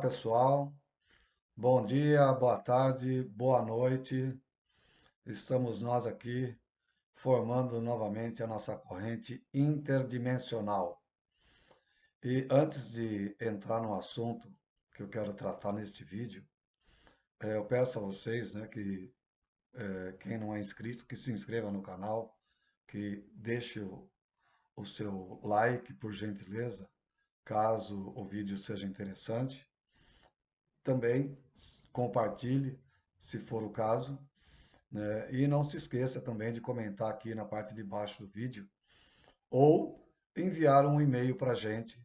pessoal. Bom dia, boa tarde, boa noite. Estamos nós aqui formando novamente a nossa corrente interdimensional. E antes de entrar no assunto que eu quero tratar neste vídeo, eu peço a vocês, né, que quem não é inscrito, que se inscreva no canal, que deixe o seu like, por gentileza, caso o vídeo seja interessante. Também compartilhe, se for o caso, né? E não se esqueça também de comentar aqui na parte de baixo do vídeo ou enviar um e-mail para a gente,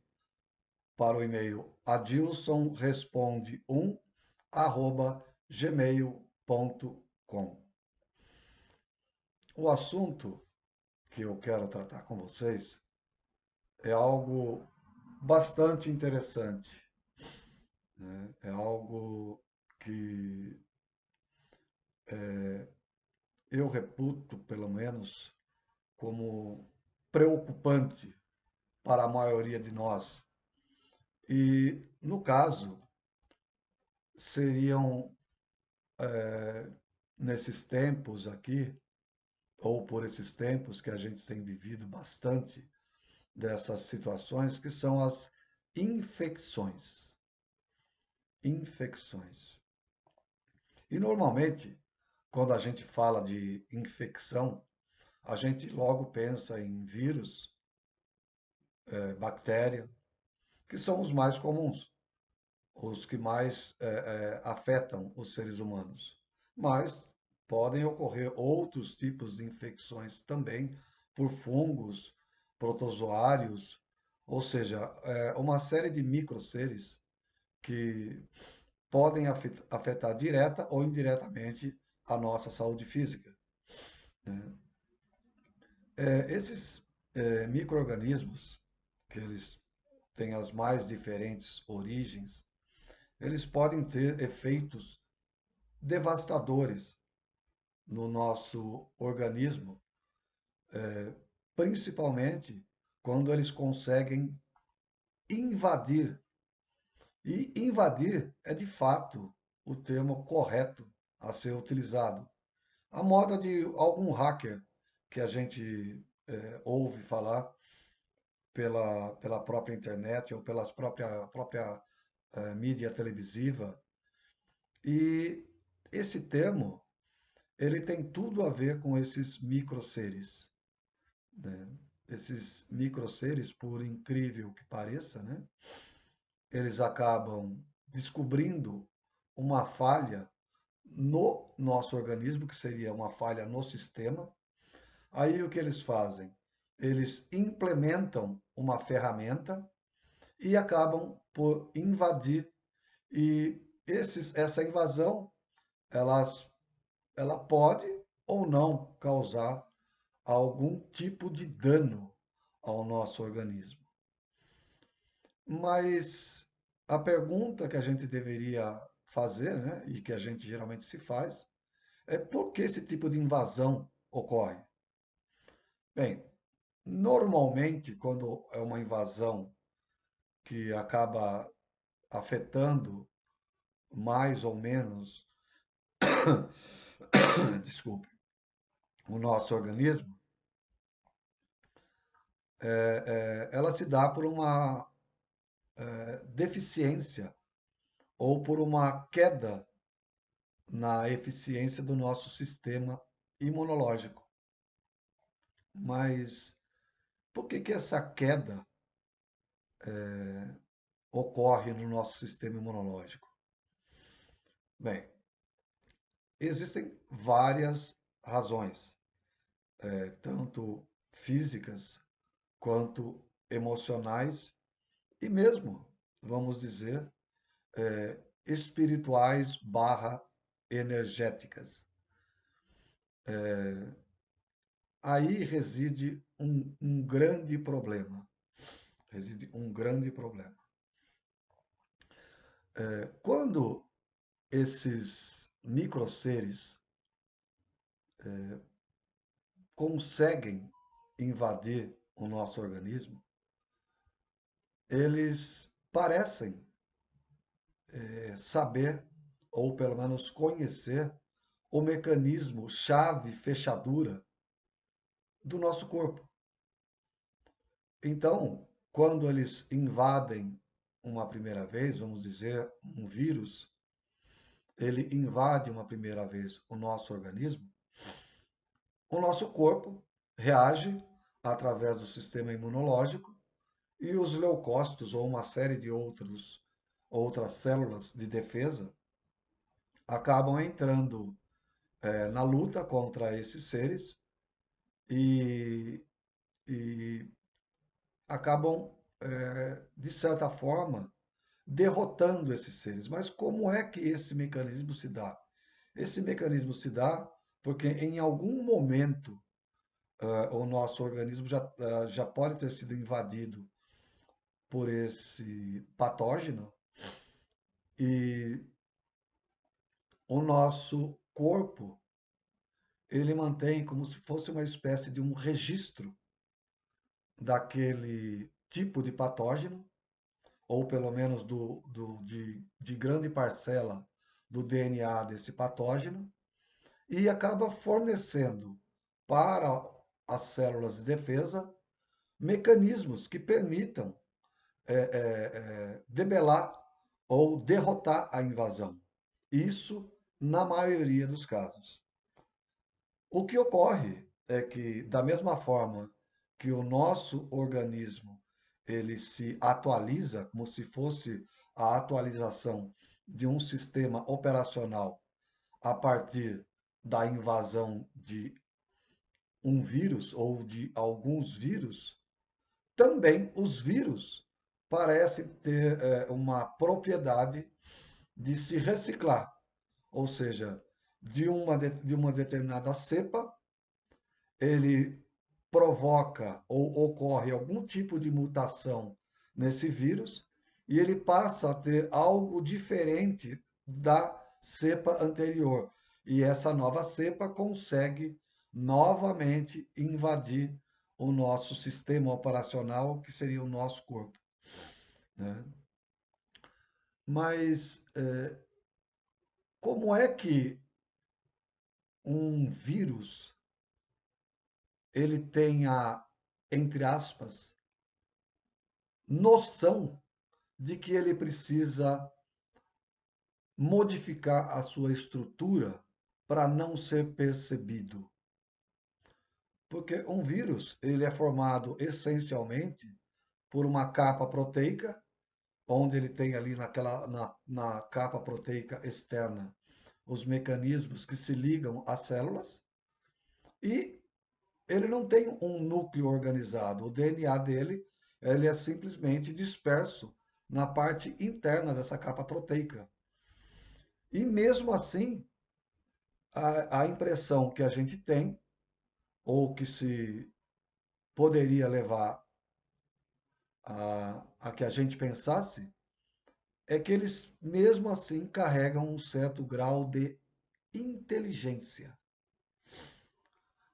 para o e-mail adilsonresponde1@gmail.com. O assunto que eu quero tratar com vocês é algo bastante interessante, né? É algo que eu reputo, pelo menos, como preocupante para a maioria de nós. E, no caso, seriam, nesses tempos aqui, ou por esses tempos que a gente tem vivido bastante dessas situações, que são as infecções. Infecções. E, normalmente, quando a gente fala de infecção, a gente logo pensa em vírus, bactéria, que são os mais comuns, os que mais afetam os seres humanos. Mas podem ocorrer outros tipos de infecções também por fungos, protozoários, ou seja, uma série de microseres que podem afetar direta ou indiretamente a nossa saúde física, né? Esses micro-organismos, que eles têm as mais diferentes origens, eles podem ter efeitos devastadores no nosso organismo, principalmente quando eles conseguem invadir. E invadir é de fato o termo correto a ser utilizado. A moda de algum hacker que a gente ouve falar pela própria internet ou pelas própria mídia televisiva. E esse termo ele tem tudo a ver com esses microseres, né? Esses microseres, por incrível que pareça, né? Eles acabam descobrindo uma falha no nosso organismo, que seria uma falha no sistema. Aí o que eles fazem? Eles implementam uma ferramenta e acabam por invadir. E essa invasão, elas, ela pode ou não causar algum tipo de dano ao nosso organismo. Mas a pergunta que a gente deveria fazer, né, e que a gente geralmente se faz, é por que esse tipo de invasão ocorre? Bem, normalmente, quando é uma invasão que acaba afetando mais ou menos, desculpe, o nosso organismo, ela se dá por uma deficiência ou por uma queda na eficiência do nosso sistema imunológico. Mas por que que essa queda ocorre no nosso sistema imunológico? Bem, existem várias razões, tanto físicas quanto emocionais e mesmo, vamos dizer, espirituais barra energéticas. Aí reside um grande problema. Reside um grande problema. Quando esses microseres conseguem invadir o nosso organismo, eles parecem saber, ou pelo menos conhecer, o mecanismo chave fechadura do nosso corpo. Então, quando eles invadem uma primeira vez, vamos dizer, um vírus, ele invade uma primeira vez o nosso organismo, o nosso corpo reage através do sistema imunológico e os leucócitos ou uma série de outras células de defesa acabam entrando na luta contra esses seres e, e acabam, de certa forma, derrotando esses seres. Mas como é que esse mecanismo se dá? Esse mecanismo se dá porque em algum momento o nosso organismo já pode ter sido invadido por esse patógeno e o nosso corpo ele mantém como se fosse uma espécie de um registro daquele tipo de patógeno, ou pelo menos de grande parcela do DNA desse patógeno, e acaba fornecendo para as células de defesa mecanismos que permitam debelar ou derrotar a invasão. Isso na maioria dos casos. O que ocorre é que, da mesma forma que o nosso organismo ele se atualiza, como se fosse a atualização de um sistema operacional a partir da invasão de um vírus ou de alguns vírus, também os vírus parecem ter uma propriedade de se reciclar, ou seja, de uma determinada cepa, ele provoca ou ocorre algum tipo de mutação nesse vírus e ele passa a ter algo diferente da cepa anterior. E essa nova cepa consegue novamente invadir o nosso sistema operacional, que seria o nosso corpo, né? Mas como é que um vírus ele tem a, entre aspas, noção de que ele precisa modificar a sua estrutura para não ser percebido? Porque um vírus, ele é formado essencialmente por uma capa proteica, onde ele tem ali na capa proteica externa os mecanismos que se ligam às células, e ele não tem um núcleo organizado. O DNA dele, ele é simplesmente disperso na parte interna dessa capa proteica. E mesmo assim, a impressão que a gente tem, ou que se poderia levar a que a gente pensasse, é que eles, mesmo assim, carregam um certo grau de inteligência.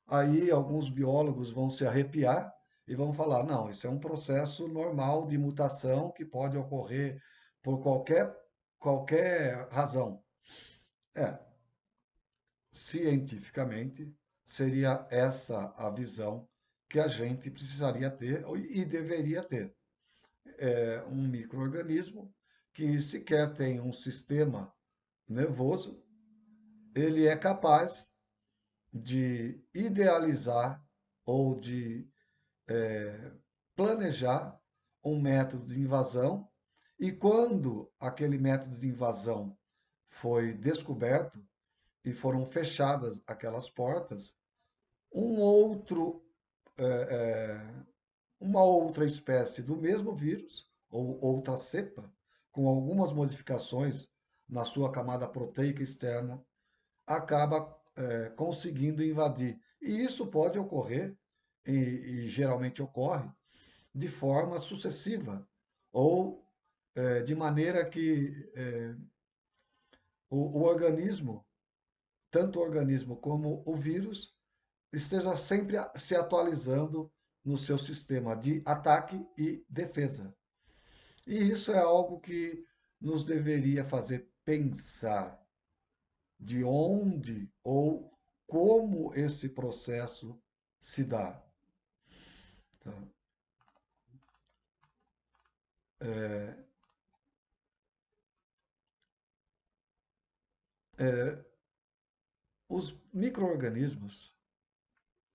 Aí alguns biólogos vão se arrepiar e vão falar: não, isso é um processo normal de mutação que pode ocorrer por qualquer razão. É, cientificamente, seria essa a visão que a gente precisaria ter e deveria ter. É um micro-organismo que sequer tem um sistema nervoso, ele é capaz de idealizar ou de planejar um método de invasão, e quando aquele método de invasão foi descoberto e foram fechadas aquelas portas, um outro, uma outra espécie do mesmo vírus, ou outra cepa, com algumas modificações na sua camada proteica externa, acaba conseguindo invadir. E isso pode ocorrer, e geralmente ocorre, de forma sucessiva, ou de maneira que o organismo, tanto o organismo como o vírus, esteja sempre se atualizando no seu sistema de ataque e defesa. E isso é algo que nos deveria fazer pensar de onde ou como esse processo se dá. Tá? É, é, os micro-organismos,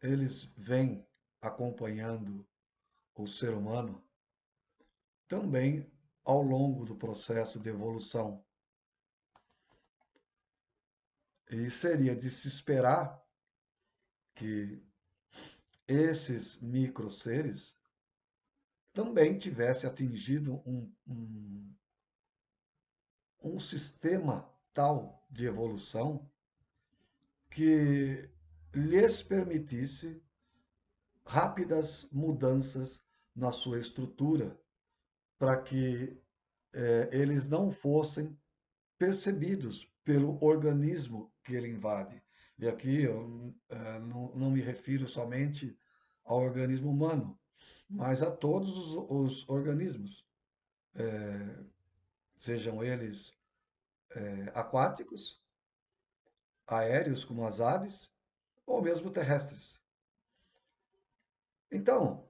eles vêm acompanhando o ser humano também ao longo do processo de evolução. E seria de se esperar que esses micro-seres também tivessem atingido um sistema tal de evolução que lhes permitisse rápidas mudanças na sua estrutura, para que eles não fossem percebidos pelo organismo que ele invade. E aqui eu não me refiro somente ao organismo humano, mas a todos os organismos, sejam eles aquáticos, aéreos, como as aves, ou mesmo terrestres. Então,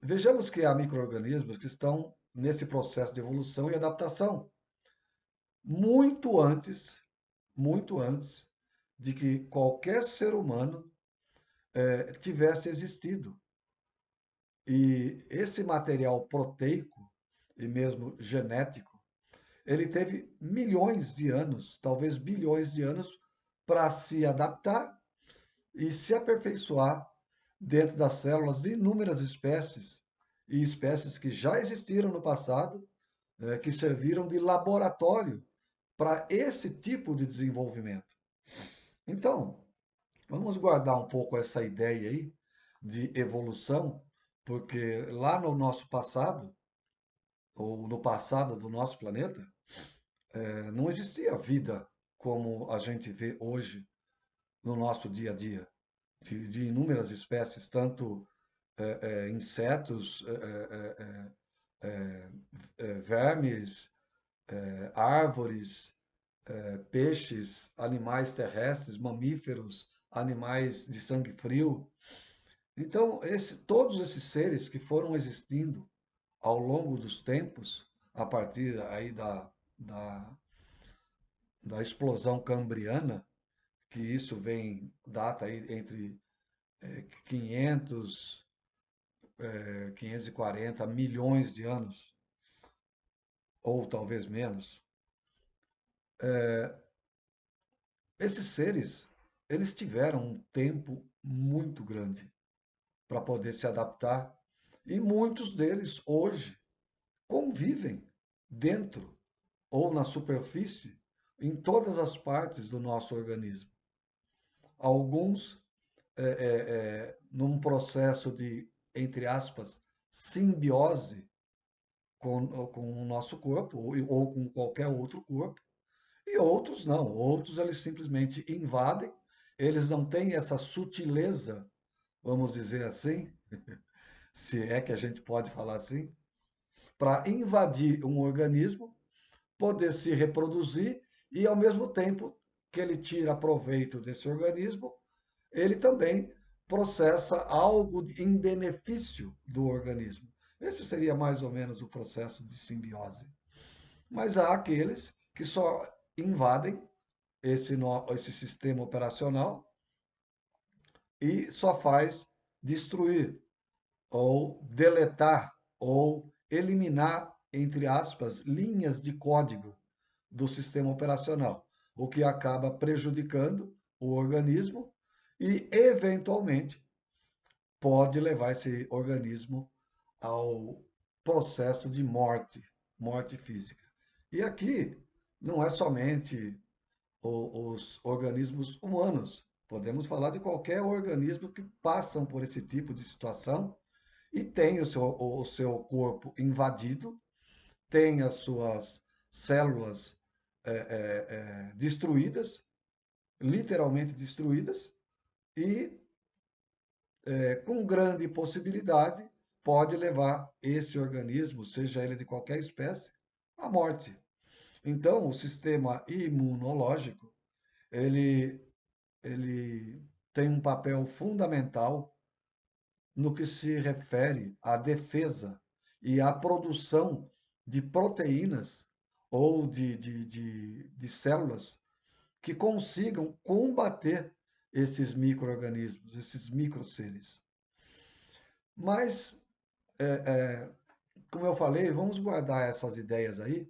vejamos que há micro-organismos que estão nesse processo de evolução e adaptação muito antes, muito antes de que qualquer ser humano tivesse existido. E esse material proteico e mesmo genético, ele teve milhões de anos, talvez bilhões de anos, para se adaptar e se aperfeiçoar dentro das células de inúmeras espécies, e espécies que já existiram no passado, que serviram de laboratório para esse tipo de desenvolvimento. Então, vamos guardar um pouco essa ideia aí de evolução, porque lá no nosso passado, ou no passado do nosso planeta, não existia vida como a gente vê hoje no nosso dia a dia, de inúmeras espécies, tanto insetos, vermes, árvores, peixes, animais terrestres, mamíferos, animais de sangue frio. Então, todos esses seres que foram existindo ao longo dos tempos, a partir aí da, da explosão cambriana, que isso vem, data aí entre 500, 540 milhões de anos, ou talvez menos, esses seres, eles tiveram um tempo muito grande para poder se adaptar, e muitos deles hoje convivem dentro ou na superfície, em todas as partes do nosso organismo. Alguns num processo de, entre aspas, simbiose com o nosso corpo ou com qualquer outro corpo, e outros não. Outros eles simplesmente invadem, eles não têm essa sutileza, vamos dizer assim, se é que a gente pode falar assim, para invadir um organismo, poder se reproduzir e, ao mesmo tempo que ele tira proveito desse organismo, ele também processa algo em benefício do organismo. Esse seria mais ou menos o processo de simbiose. Mas há aqueles que só invadem esse sistema operacional e só faz destruir, ou deletar, ou eliminar, entre aspas, linhas de código do sistema operacional, o que acaba prejudicando o organismo e, eventualmente, pode levar esse organismo ao processo de morte, morte física. E aqui não é somente os organismos humanos. Podemos falar de qualquer organismo que passam por esse tipo de situação e tem o seu corpo invadido, tem as suas células destruídas, literalmente destruídas, e com grande possibilidade pode levar esse organismo, seja ele de qualquer espécie, à morte. Então, o sistema imunológico, ele, ele tem um papel fundamental no que se refere à defesa e à produção de proteínas ou de células que consigam combater esses micro-organismos, esses microseres. Mas, como eu falei, vamos guardar essas ideias aí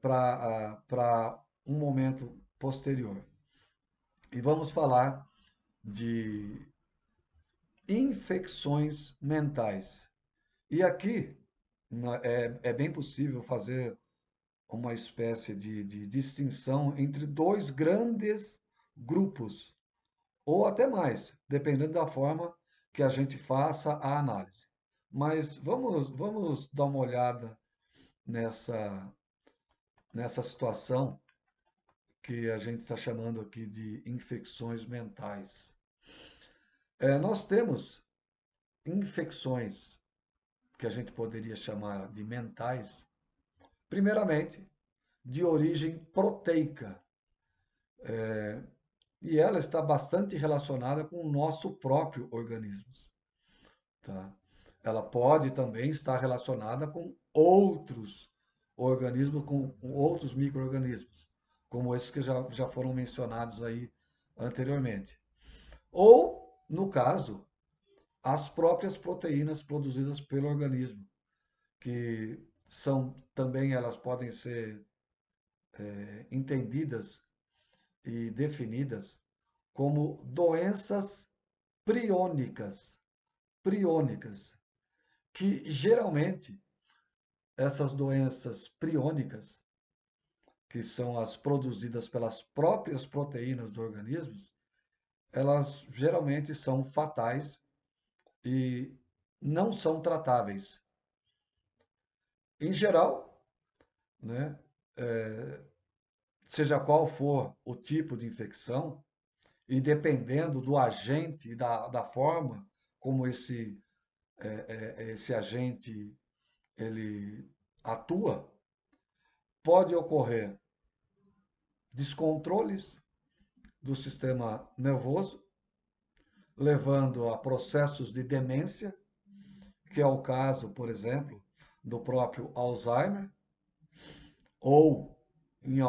para um momento posterior. E vamos falar de infecções mentais. E aqui é bem possível fazer uma espécie de distinção entre dois grandes grupos, ou até mais, dependendo da forma que a gente faça a análise. Mas vamos dar uma olhada nessa situação que a gente está chamando aqui de infecções mentais. Nós temos infecções que a gente poderia chamar de mentais, primeiramente, de origem proteica, e ela está bastante relacionada com o nosso próprio organismo, tá? Ela pode também estar relacionada com outros organismos, com outros micro-organismos, como esses que já foram mencionados aí anteriormente. Ou, no caso, as próprias proteínas produzidas pelo organismo, que são também elas podem ser entendidas e definidas como doenças priônicas, priônicas, que geralmente essas doenças priônicas, que são as produzidas pelas próprias proteínas do organismo, elas geralmente são fatais e não são tratáveis. Em geral, né, seja qual for o tipo de infecção, e dependendo do agente e da forma como esse agente ele atua, pode ocorrer descontroles do sistema nervoso, levando a processos de demência, que é o caso, por exemplo, do próprio Alzheimer, ou em,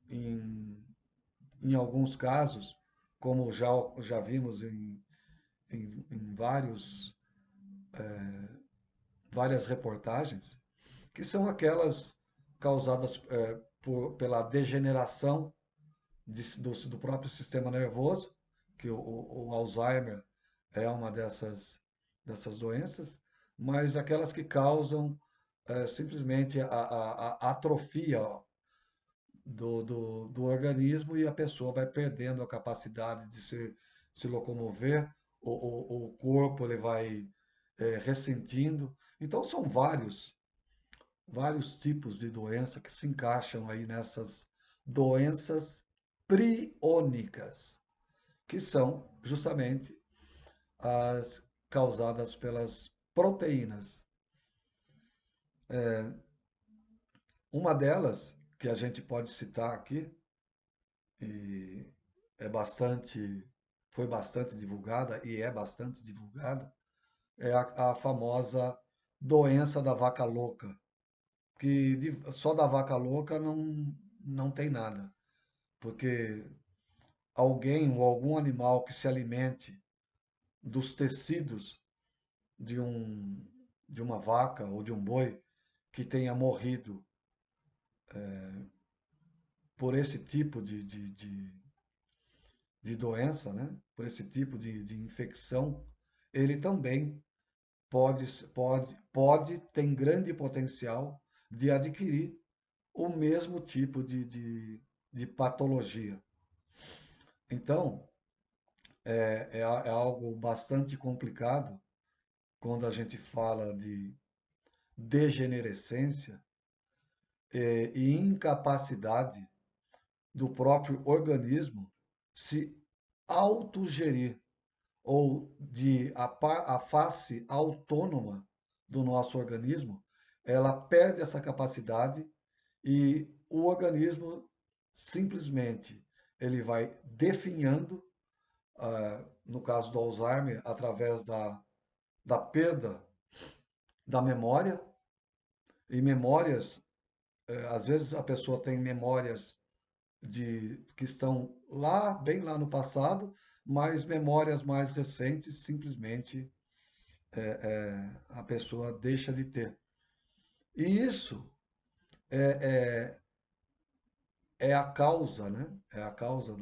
em, em alguns casos, como já vimos em várias reportagens, que são aquelas causadas pela degeneração do próprio sistema nervoso, que o Alzheimer é uma dessas doenças, mas aquelas que causam simplesmente a atrofia do organismo e a pessoa vai perdendo a capacidade de se locomover, o corpo ele vai ressentindo. Então são vários tipos de doença que se encaixam aí nessas doenças priônicas, que são justamente as causadas pelas proteínas. Uma delas, que a gente pode citar aqui, e é bastante, foi bastante divulgada e é bastante divulgada, é a famosa doença da vaca louca, que só da vaca louca não tem nada, porque alguém ou algum animal que se alimente dos tecidos de de uma vaca ou de um boi que tenha morrido por esse tipo de doença, né? Por esse tipo de infecção, ele também tem grande potencial de adquirir o mesmo tipo de patologia. Então, é algo bastante complicado quando a gente fala de degenerescência e incapacidade do próprio organismo se autogerir, ou a face autônoma do nosso organismo, ela perde essa capacidade e o organismo simplesmente ele vai definhando, no caso do Alzheimer, através da perda da memória, e memórias, às vezes a pessoa tem memórias que estão lá, bem lá no passado, mas memórias mais recentes simplesmente a pessoa deixa de ter. E isso é a causa, né? É a causa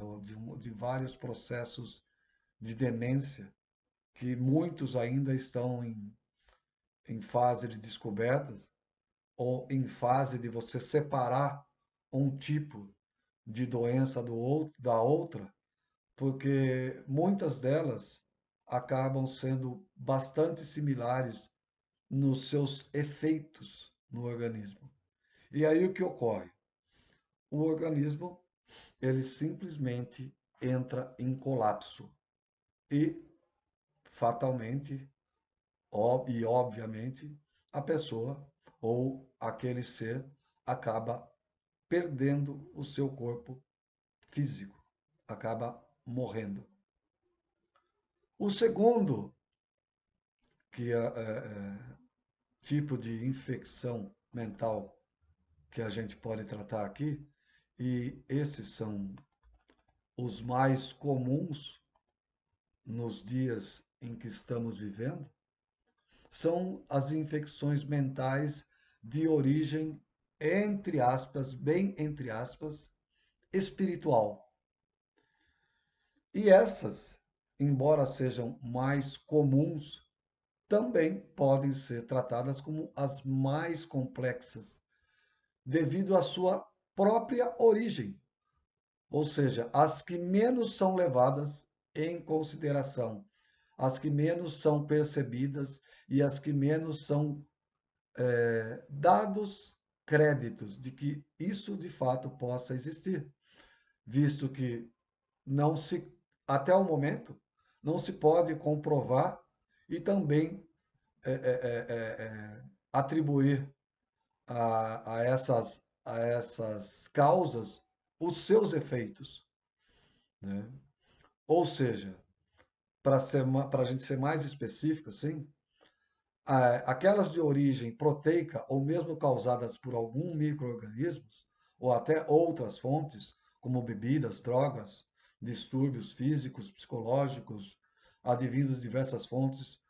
de vários processos de demência que muitos ainda estão em fase de descobertas ou em fase de você separar um tipo de doença da outra, porque muitas delas acabam sendo bastante similares nos seus efeitos no organismo. E aí o que ocorre? O organismo, ele simplesmente entra em colapso e fatalmente e obviamente a pessoa ou aquele ser acaba perdendo o seu corpo físico, acaba morrendo. O segundo tipo de infecção mental que a gente pode tratar aqui, e esses são os mais comuns nos dias em que estamos vivendo, são as infecções mentais de origem, entre aspas, bem entre aspas, espiritual. E essas, embora sejam mais comuns, também podem ser tratadas como as mais complexas, devido à sua própria origem, ou seja, as que menos são levadas em consideração, as que menos são percebidas e as que menos são dados créditos de que isso de fato possa existir, visto que não se, até o momento, não se pode comprovar e também atribuir a essas causas os seus efeitos, né? Ou seja, para a gente ser mais específico, assim, aquelas de origem proteica ou mesmo causadas por algum micro-organismos, ou até outras fontes, como bebidas, drogas, distúrbios físicos, psicológicos, advindos de diversas fontes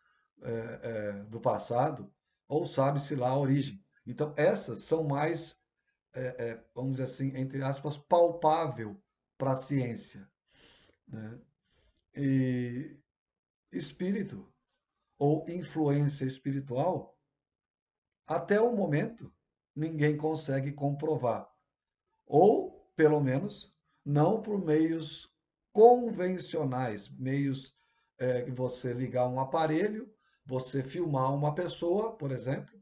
do passado, ou sabe-se lá a origem. Então, essas são mais, vamos dizer assim, entre aspas, palpável para a ciência, né? E espírito ou influência espiritual, até o momento, ninguém consegue comprovar. Ou, pelo menos, não por meios convencionais, meios que você ligar um aparelho, você filmar uma pessoa, por exemplo,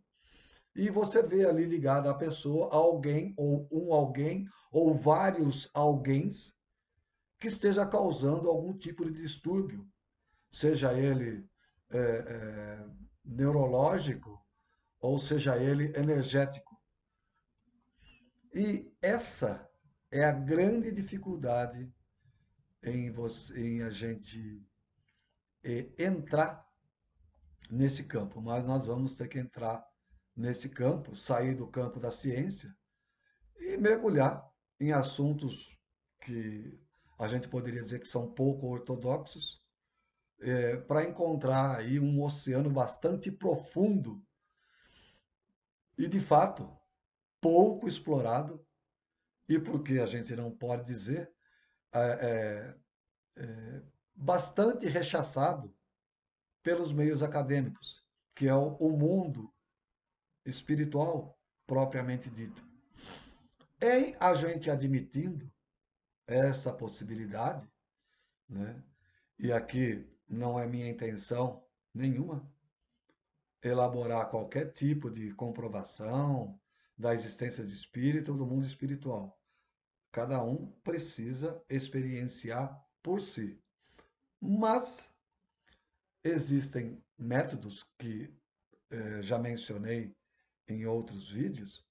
e você vê ali ligada a pessoa alguém ou vários alguéns que esteja causando algum tipo de distúrbio, seja ele é, é, neurológico ou seja ele energético. E essa é a grande dificuldade em a gente entrar nesse campo. Mas nós vamos ter que entrar nesse campo, sair do campo da ciência e mergulhar em assuntos que a gente poderia dizer que são pouco ortodoxos, para encontrar aí um oceano bastante profundo e, de fato, pouco explorado, e porque a gente não pode dizer, é, bastante rechaçado pelos meios acadêmicos, que é o mundo espiritual propriamente dito. Em a gente admitindo essa possibilidade, né? E aqui não é minha intenção nenhuma elaborar qualquer tipo de comprovação da existência de espírito ou do mundo espiritual. Cada um precisa experienciar por si. Mas existem métodos que já mencionei em outros vídeos,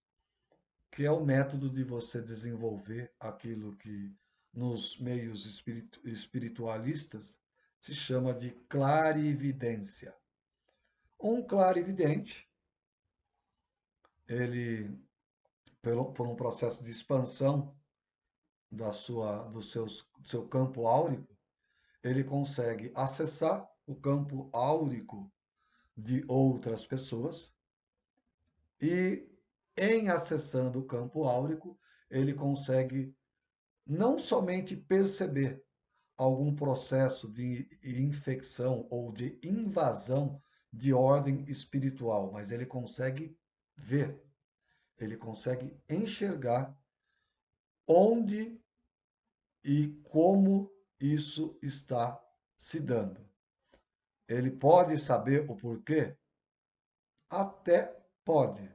que é o método de você desenvolver aquilo que nos meios espiritualistas se chama de clarividência. Um clarividente, ele, por um processo de expansão do seu campo áurico, ele consegue acessar o campo áurico de outras pessoas e, em acessando o campo áurico, ele consegue não somente perceber algum processo de infecção ou de invasão de ordem espiritual, mas ele consegue ver, ele consegue enxergar onde e como isso está se dando. Ele pode saber o porquê? Até pode,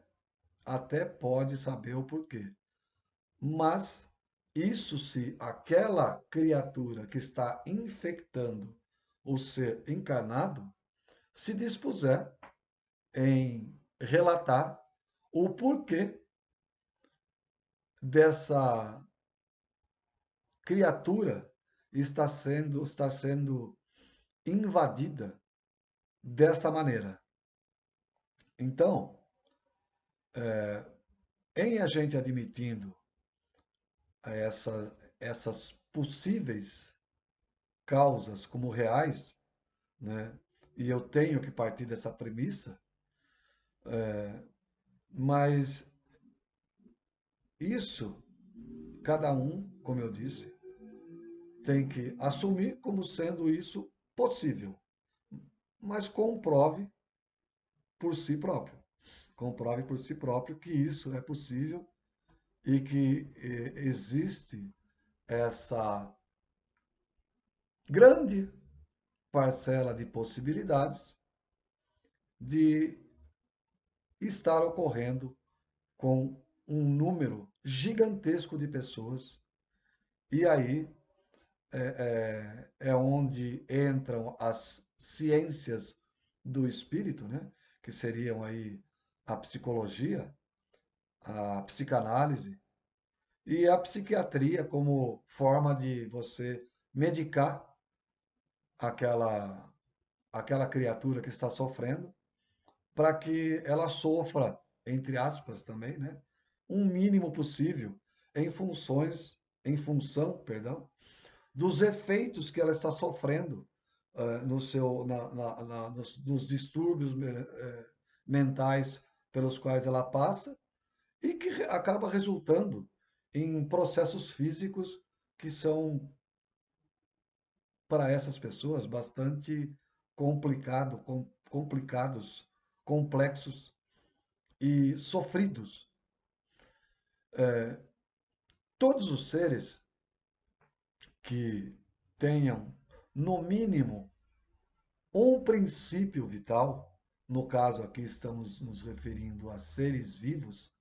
até pode saber o porquê. Mas isso se aquela criatura que está infectando o ser encarnado se dispuser em relatar o porquê dessa criatura está sendo invadida dessa maneira. Então, em a gente admitindo essas possíveis causas como reais, né? E eu tenho que partir dessa premissa, mas isso, cada um, como eu disse, tem que assumir como sendo isso possível, mas comprove por si próprio. Comprove por si próprio que isso é possível e que existe essa grande parcela de possibilidades de estar ocorrendo com um número gigantesco de pessoas. E aí é onde entram as ciências do espírito, né? Que seriam aí a psicologia, a psicanálise e a psiquiatria como forma de você medicar aquela, aquela criatura que está sofrendo para que ela sofra, entre aspas também, né? Um mínimo possível em função, perdão, dos efeitos que ela está sofrendo no seu, nos distúrbios mentais pelos quais ela passa e que acaba resultando em processos físicos que são, para essas pessoas, bastante complicados, complexos e sofridos. Todos os seres que tenham, no mínimo, um princípio vital, no caso aqui estamos nos referindo a seres vivos,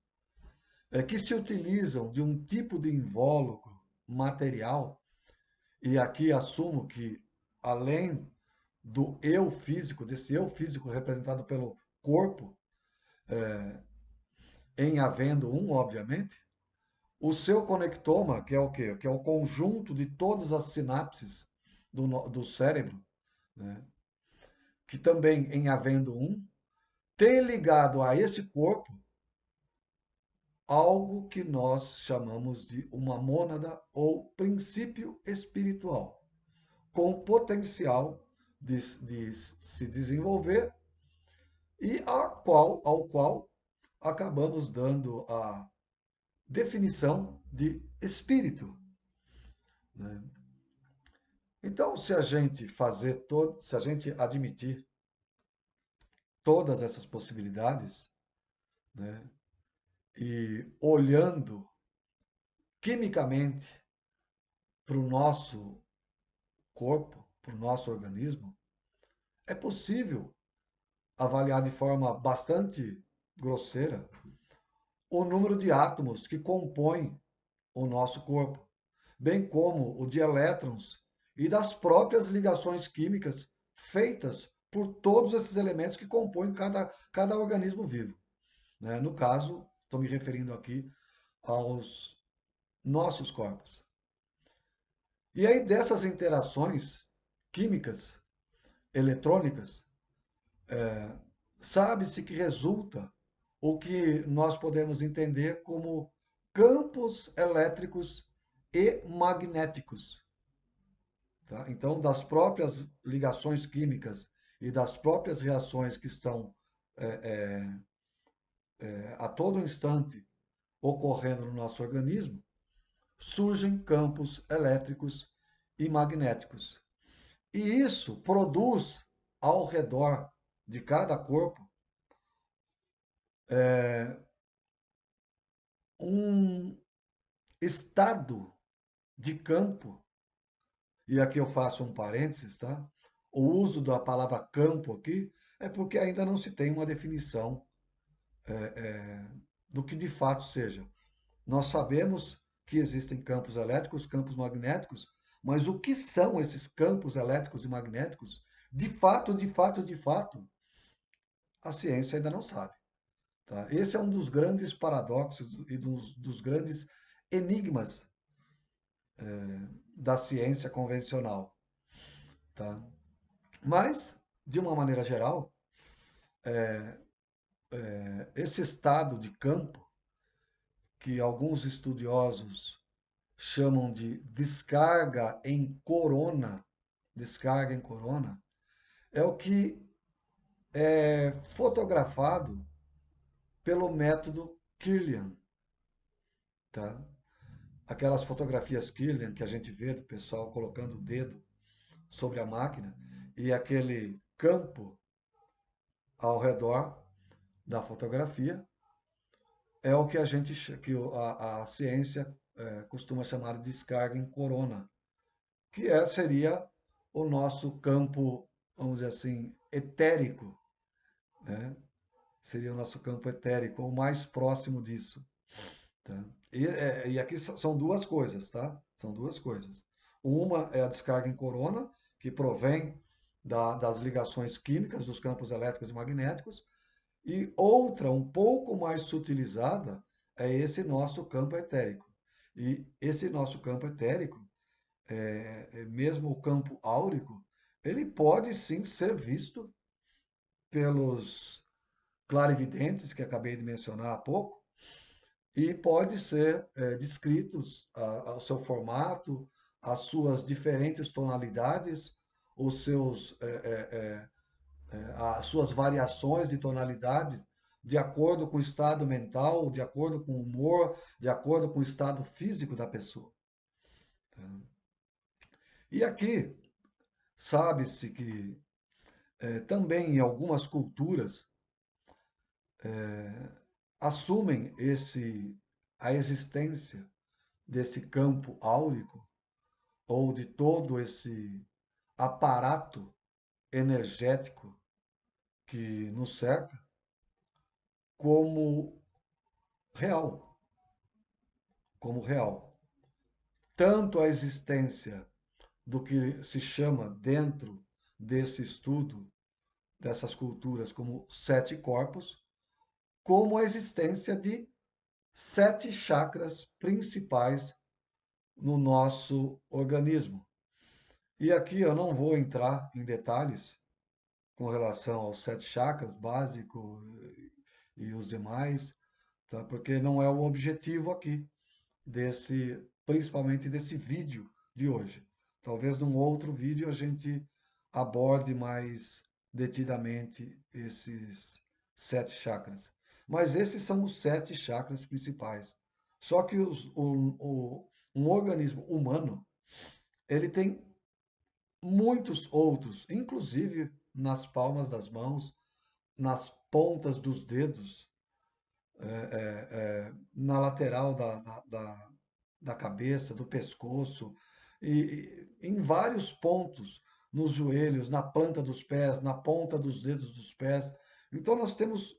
que se utilizam de um tipo de invólucro material, e aqui assumo que, além do eu físico, desse eu físico representado pelo corpo, em havendo um, obviamente, o seu conectoma, que é o quê? Que é o conjunto de todas as sinapses do cérebro, né? Que também, em havendo um, tem ligado a esse corpo algo que nós chamamos de uma mônada ou princípio espiritual, com potencial de se desenvolver e ao qual acabamos dando a definição de espírito, né? Então, se a gente admitir todas essas possibilidades, né, e olhando quimicamente para o nosso corpo, para o nosso organismo, é possível avaliar de forma bastante grosseira o número de átomos que compõem o nosso corpo, bem como o de elétrons e das próprias ligações químicas feitas por todos esses elementos que compõem cada organismo vivo. né? No caso, estou me referindo aqui aos nossos corpos. E aí, dessas interações químicas, eletrônicas, sabe-se que resulta o que nós podemos entender como campos elétricos e magnéticos. Tá? Então, das próprias ligações químicas e das próprias reações que estão a todo instante ocorrendo no nosso organismo, surgem campos elétricos e magnéticos. E isso produz ao redor de cada corpo um estado de campo, e aqui eu faço um parênteses, tá? O uso da palavra campo aqui é porque ainda não se tem uma definição do que de fato seja. Nós sabemos que existem campos elétricos, campos magnéticos, mas o que são esses campos elétricos e magnéticos? De fato, a ciência ainda não sabe. Tá? Esse é um dos grandes paradoxos e dos grandes enigmas da ciência convencional. Tá? Mas, de uma maneira geral, esse estado de campo, que alguns estudiosos chamam de descarga em corona, é o que é fotografado pelo método Kirlian, tá? Aquelas fotografias Kirlian que a gente vê do pessoal colocando o dedo sobre a máquina e aquele campo ao redor da fotografia é o que a ciência costuma chamar de descarga em corona, que seria o nosso campo, vamos dizer assim, etérico, né? Seria o nosso campo etérico, o mais próximo disso. Tá? E aqui são duas coisas, tá? São duas coisas. Uma é a descarga em corona, que provém das ligações químicas dos campos elétricos e magnéticos, e outra, um pouco mais sutilizada, é esse nosso campo etérico. E esse nosso campo etérico, mesmo o campo áurico, ele pode sim ser visto pelos clarividentes que acabei de mencionar há pouco, e pode ser descritos ao seu formato, as suas diferentes tonalidades, os seus, as suas variações de tonalidades, de acordo com o estado mental, de acordo com o humor, de acordo com o estado físico da pessoa. E aqui, sabe-se que também em algumas culturas assumem a existência desse campo áurico ou de todo esse aparato energético que nos cerca como real, como real. Tanto a existência do que se chama dentro desse estudo dessas culturas como sete corpos, como a existência de sete chakras principais no nosso organismo. E aqui eu não vou entrar em detalhes com relação aos sete chakras básico e os demais, tá? Porque não é o objetivo aqui principalmente desse vídeo de hoje. Talvez num outro vídeo a gente aborde mais detidamente esses sete chakras. Mas esses são os sete chakras principais. Só que um organismo humano, ele tem muitos outros, inclusive nas palmas das mãos, nas pontas dos dedos, na lateral da cabeça, do pescoço, e em vários pontos, nos joelhos, na planta dos pés, na ponta dos dedos dos pés. Então, nós temos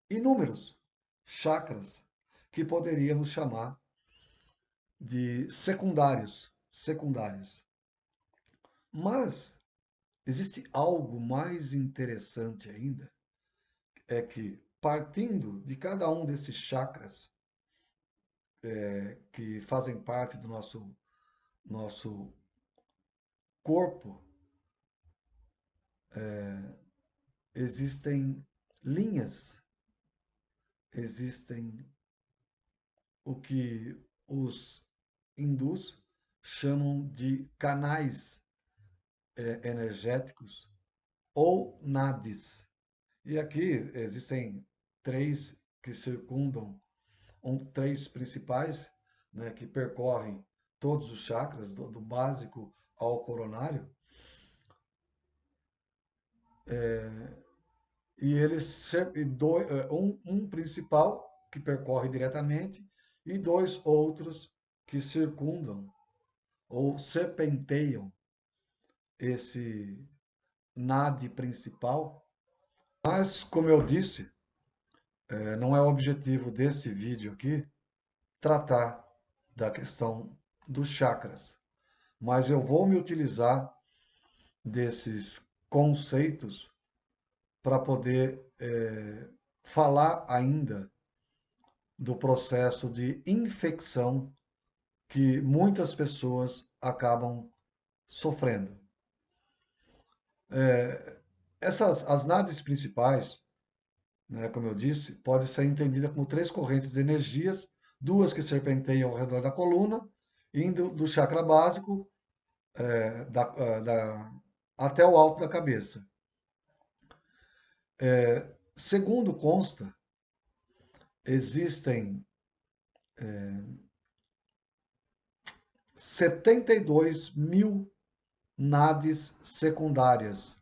inúmeros chakras que poderíamos chamar de secundários. Secundários. Mas existe algo mais interessante ainda, é que partindo de cada um desses chakras que fazem parte do nosso corpo, existem linhas, existem o que os hindus chamam de canais energéticos ou nadis. E aqui existem três que circundam, três principais, né, que percorrem todos os chakras, do básico ao coronário, e eles um principal que percorre diretamente e dois outros que circundam ou serpenteiam esse nade principal. Mas, como eu disse, não é o objetivo desse vídeo aqui tratar da questão dos chakras, mas eu vou me utilizar desses conceitos para poder falar ainda do processo de infecção que muitas pessoas acabam sofrendo. As nades principais, né, como eu disse, pode ser entendida como três correntes de energias, duas que serpenteiam ao redor da coluna, indo do chakra básico até o alto da cabeça. Segundo consta, existem 72 mil nades secundárias,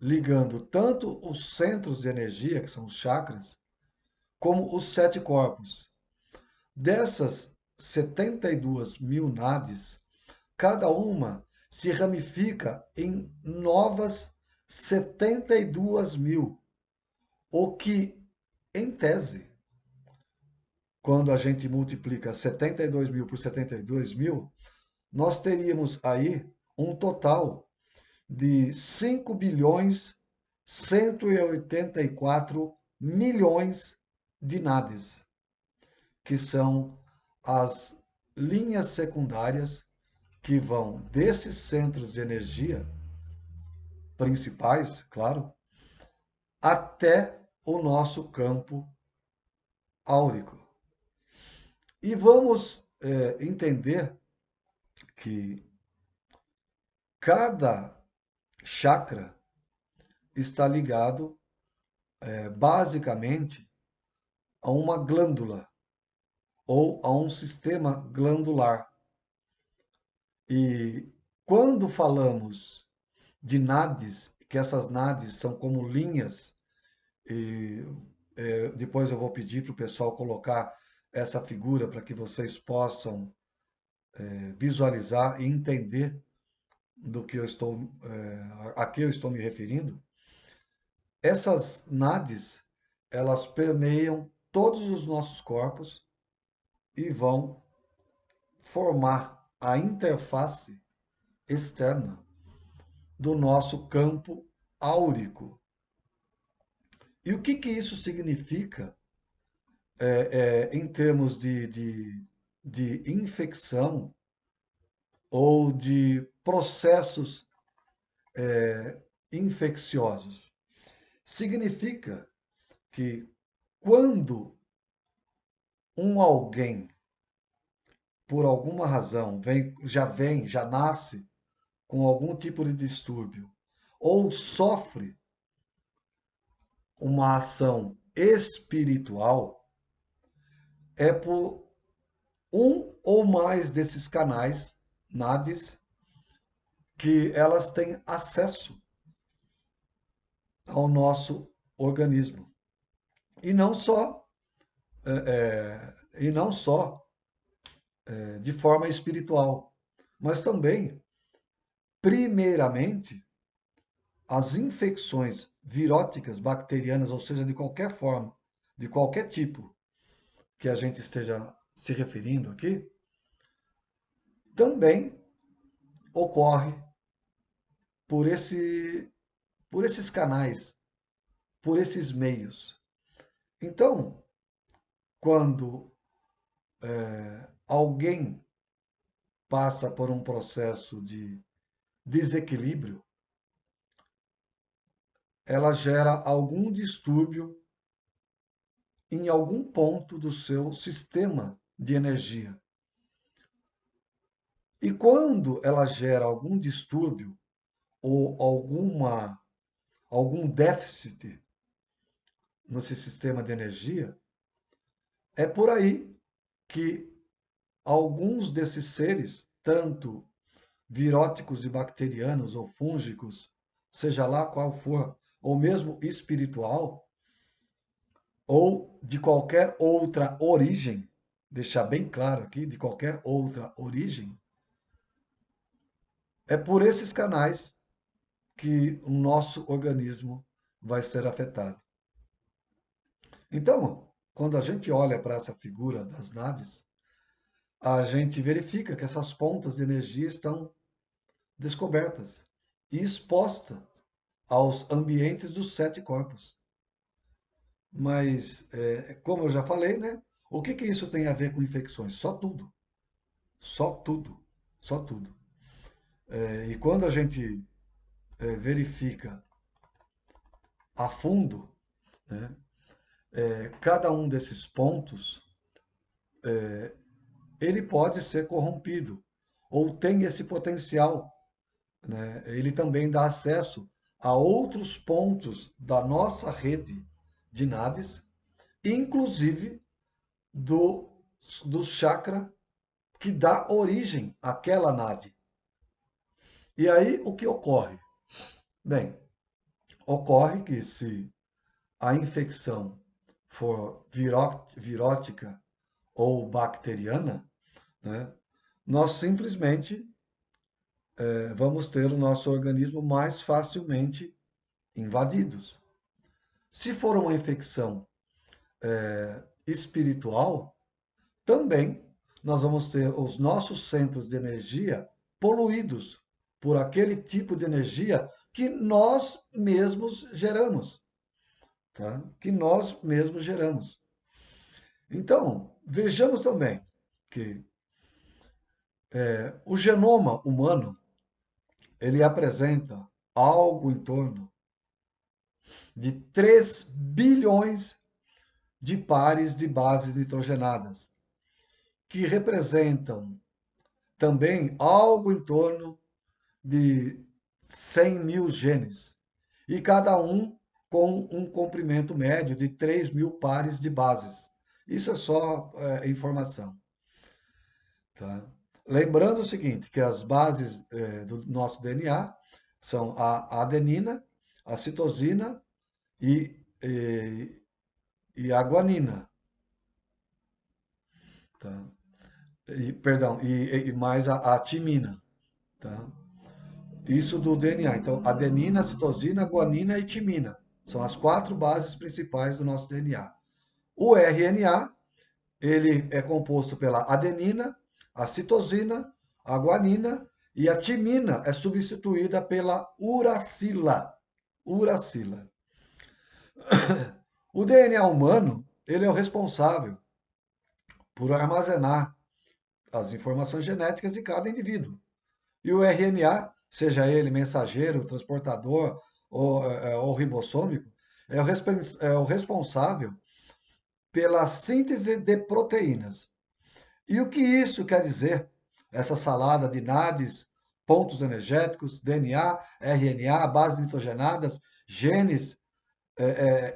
ligando tanto os centros de energia, que são os chakras, como os sete corpos. Dessas 72 mil nades, cada uma se ramifica em novas 72 mil, o que, em tese, quando a gente multiplica 72 mil por 72 mil, nós teríamos aí um total de 5 bilhões 184 milhões de nades, que são as linhas secundárias que vão desses centros de energia principais, claro, até o nosso campo áurico. E vamos entender que cada chakra está ligado basicamente a uma glândula ou a um sistema glandular. E quando falamos de nades, que essas nades são como linhas, e depois eu vou pedir para o pessoal colocar essa figura para que vocês possam visualizar e entender do que eu estou, a que eu estou me referindo. Essas nades, elas permeiam todos os nossos corpos e vão formar a interface externa do nosso campo áurico. E o que que isso significa em termos de infecção ou de processos infecciosos? Significa que quando alguém, por alguma razão, já nasce com algum tipo de distúrbio ou sofre uma ação espiritual, é por um ou mais desses canais, NADs, que elas têm acesso ao nosso organismo. E não só, de forma espiritual, mas também, primeiramente, as infecções viróticas, bacterianas, ou seja, de qualquer forma, de qualquer tipo que a gente esteja se referindo aqui, também ocorre por esses canais, por esses meios. Então, quando alguém passa por um processo de desequilíbrio, ela gera algum distúrbio em algum ponto do seu sistema de energia. E quando ela gera algum distúrbio ou algum déficit no seu sistema de energia, é por aí que alguns desses seres, tanto viróticos e bacterianos ou fúngicos, seja lá qual for, ou mesmo espiritual, ou de qualquer outra origem, deixar bem claro aqui, de qualquer outra origem, é por esses canais que o nosso organismo vai ser afetado. Então, quando a gente olha para essa figura das naves, a gente verifica que essas pontas de energia estão descobertas e expostas aos ambientes dos sete corpos. Mas, como eu já falei, né? O que que isso tem a ver com infecções? Só tudo. Só tudo. Só tudo. E quando a gente verifica a fundo, né, cada um desses pontos, ele pode ser corrompido ou tem esse potencial, né? Ele também dá acesso a outros pontos da nossa rede de nades, inclusive do, do chakra que dá origem àquela nade. E aí o que ocorre? Bem, ocorre que se a infecção for virótica ou bacteriana, né, nós simplesmente vamos ter o nosso organismo mais facilmente invadidos. Se for uma infecção espiritual, também nós vamos ter os nossos centros de energia poluídos por aquele tipo de energia que nós mesmos geramos, tá? Que nós mesmos geramos. Então, vejamos também que o genoma humano, ele apresenta algo em torno de 3 bilhões de pares de bases nitrogenadas, que representam também algo em torno de 100 mil genes, e cada um com um comprimento médio de 3 mil pares de bases. Isso é só informação. Tá? Lembrando o seguinte, que as bases do nosso DNA são a adenina, a citosina e a guanina. Tá? Perdão, e mais a timina. Tá? Isso do DNA. Então, adenina, citosina, guanina e timina. São as quatro bases principais do nosso DNA. O RNA, ele é composto pela adenina, a citosina, a guanina e a timina é substituída pela uracila. Uracila. O DNA humano, ele é o responsável por armazenar as informações genéticas de cada indivíduo. E o RNA, seja ele mensageiro, transportador ou ribossômico, é o responsável pela síntese de proteínas. E o que isso quer dizer? Essa salada de NADs, pontos energéticos, DNA, RNA, bases nitrogenadas, genes,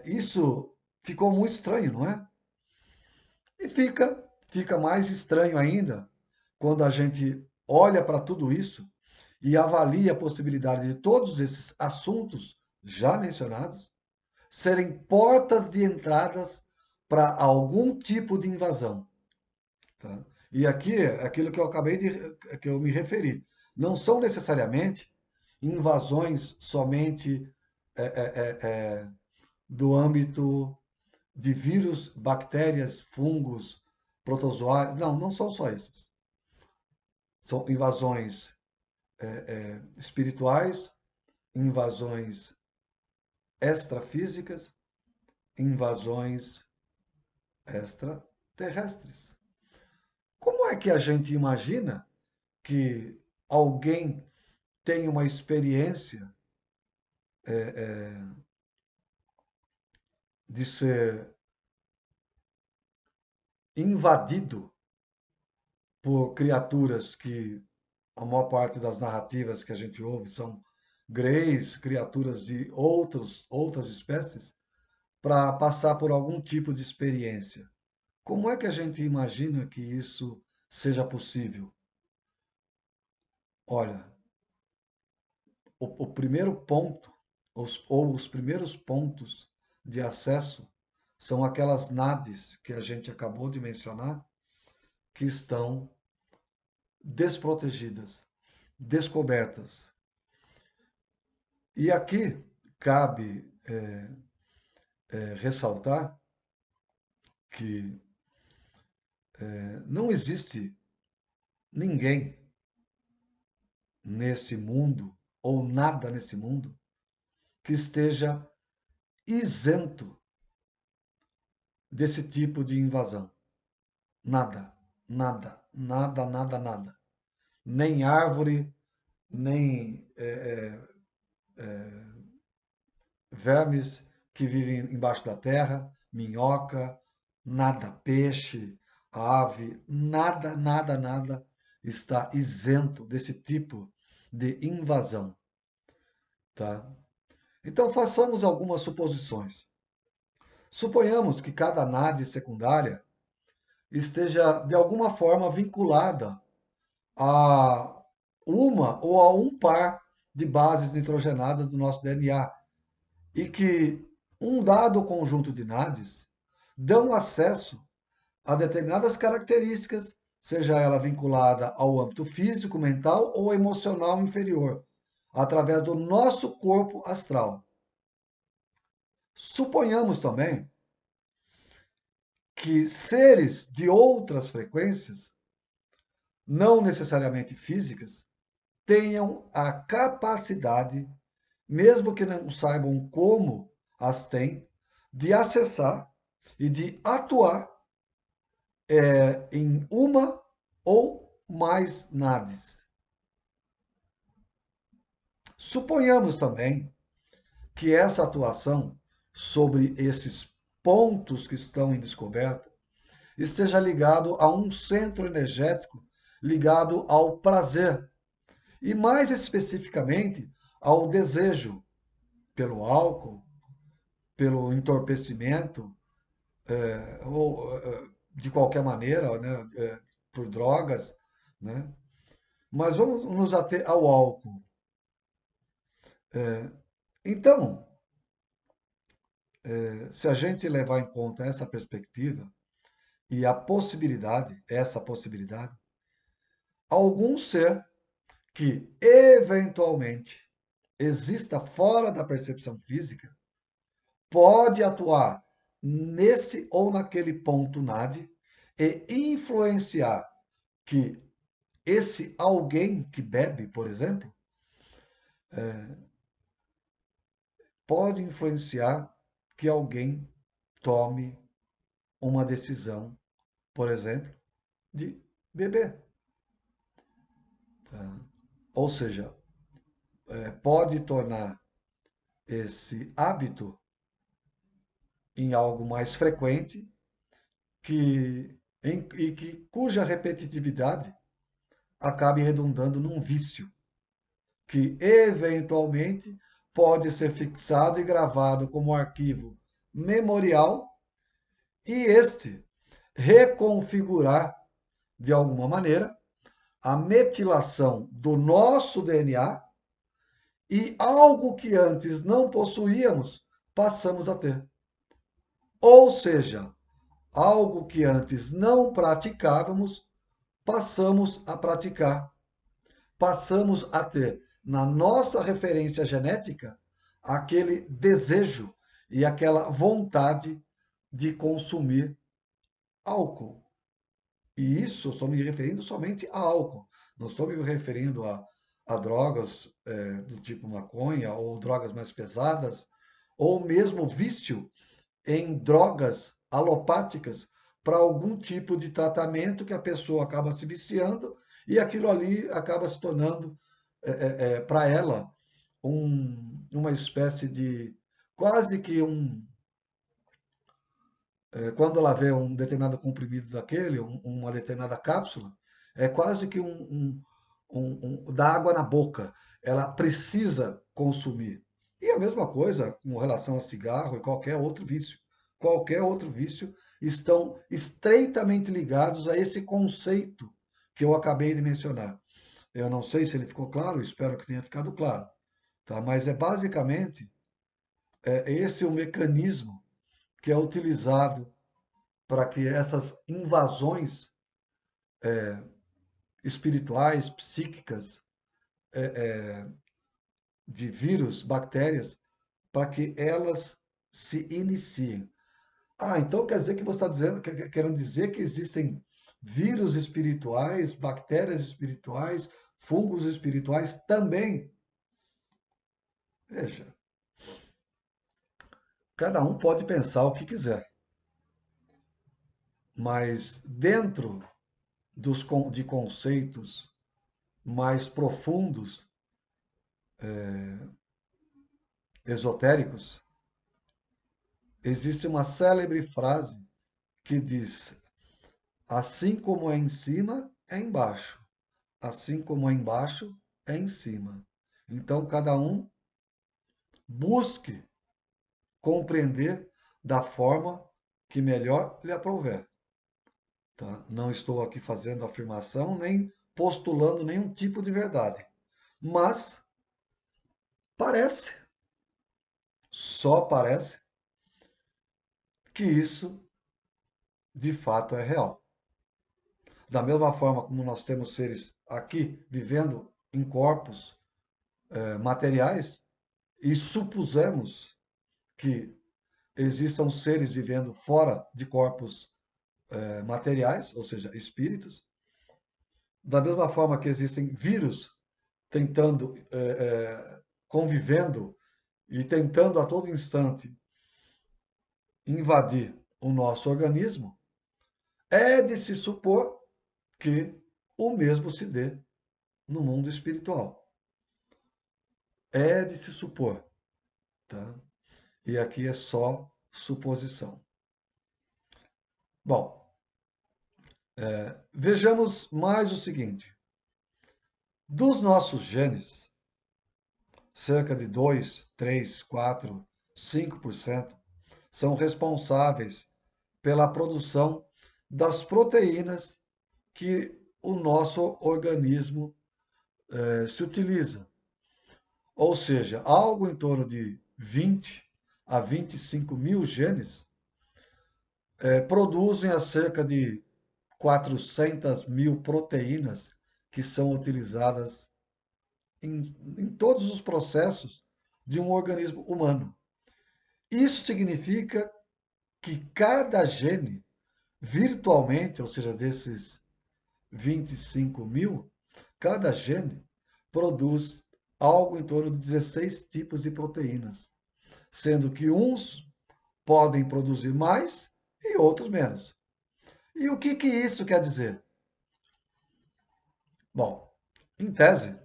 isso ficou muito estranho, não é? E fica mais estranho ainda quando a gente olha para tudo isso e avalia a possibilidade de todos esses assuntos já mencionados serem portas de entradas para algum tipo de invasão. Tá? E aqui é aquilo que eu acabei que eu me referi. Não são necessariamente invasões somente é, é, é, é, do âmbito de vírus, bactérias, fungos, protozoários. Não, não são só esses. São invasões espirituais, invasões extrafísicas, invasões extraterrestres. Como é que a gente imagina que alguém tem uma experiência de ser invadido por criaturas que a maior parte das narrativas que a gente ouve são greys, criaturas de outras espécies, para passar por algum tipo de experiência? Como é que a gente imagina que isso seja possível? Olha, o primeiro ponto, ou os primeiros pontos de acesso, são aquelas NADs que a gente acabou de mencionar, que estão desprotegidas, descobertas. E aqui cabe ressaltar que não existe ninguém nesse mundo, ou nada nesse mundo, que esteja isento desse tipo de invasão. Nada, nada, nada, nada, nada. Nem árvore, nem vermes que vivem embaixo da terra, minhoca, nada, peixe, ave, nada, nada, nada está isento desse tipo de invasão, tá? Então façamos algumas suposições. Suponhamos que cada NAD secundária esteja de alguma forma vinculada a uma ou a um par de bases nitrogenadas do nosso DNA e que um dado conjunto de NADs dão acesso a determinadas características, seja ela vinculada ao âmbito físico, mental ou emocional inferior, através do nosso corpo astral. Suponhamos também que seres de outras frequências, não necessariamente físicas, tenham a capacidade, mesmo que não saibam como as têm, de acessar e de atuar em uma ou mais naves. Suponhamos também que essa atuação sobre esses pontos que estão em descoberta esteja ligado a um centro energético ligado ao prazer e mais especificamente ao desejo pelo álcool, pelo entorpecimento ou de qualquer maneira, né, por drogas, né? Mas vamos nos ater ao álcool. Então, se a gente levar em conta essa perspectiva e a possibilidade, essa possibilidade, algum ser que eventualmente exista fora da percepção física pode atuar nesse ou naquele ponto NAD e influenciar que esse alguém que bebe, por exemplo, pode influenciar que alguém tome uma decisão, por exemplo, de beber. Tá? Ou seja, pode tornar esse hábito em algo mais frequente cuja repetitividade acabe redundando num vício que eventualmente pode ser fixado e gravado como arquivo memorial e este reconfigurar de alguma maneira a metilação do nosso DNA e algo que antes não possuíamos passamos a ter. Ou seja, algo que antes não praticávamos passamos a praticar. Passamos a ter na nossa referência genética aquele desejo e aquela vontade de consumir álcool. E isso eu estou me referindo somente a álcool. Não estou me referindo a drogas do tipo maconha ou drogas mais pesadas, ou mesmo vício em drogas alopáticas, para algum tipo de tratamento que a pessoa acaba se viciando e aquilo ali acaba se tornando, para ela, uma espécie de quase que quando ela vê um determinado comprimido daquele, uma determinada cápsula, é quase que dá água na boca. Ela precisa consumir. E a mesma coisa com relação a cigarro e qualquer outro vício. Qualquer outro vício estão estreitamente ligados a esse conceito que eu acabei de mencionar. Eu não sei se ele ficou claro, espero que tenha ficado claro, tá? Mas é basicamente esse o mecanismo que é utilizado para que essas invasões espirituais, psíquicas, de vírus, bactérias, para que elas se iniciem. Ah, então quer dizer que você está dizendo, querendo dizer que existem vírus espirituais, bactérias espirituais, fungos espirituais também? Veja, cada um pode pensar o que quiser, mas dentro de conceitos mais profundos, esotéricos, existe uma célebre frase que diz: assim como é em cima, é embaixo. Assim como é embaixo, é em cima. Então, cada um busque compreender da forma que melhor lhe aprouver. Tá? Não estou aqui fazendo afirmação nem postulando nenhum tipo de verdade. Mas parece, só parece, que isso de fato é real. Da mesma forma como nós temos seres aqui vivendo em corpos materiais e supusemos que existam seres vivendo fora de corpos materiais, ou seja, espíritos, da mesma forma que existem vírus tentando, convivendo e tentando a todo instante invadir o nosso organismo, é de se supor que o mesmo se dê no mundo espiritual. É de se supor, tá? E aqui é só suposição. Bom, vejamos mais o seguinte. Dos nossos genes, cerca de 2, 3, 4, 5% são responsáveis pela produção das proteínas que o nosso organismo se utiliza. Ou seja, algo em torno de 20 a 25 mil genes produzem a cerca de 400 mil proteínas que são utilizadas em, em todos os processos de um organismo humano. Isso significa que cada gene, virtualmente, ou seja, desses 25 mil, cada gene produz algo em torno de 16 tipos de proteínas, sendo que uns podem produzir mais e outros menos. E o que isso quer dizer? Bom, em tese,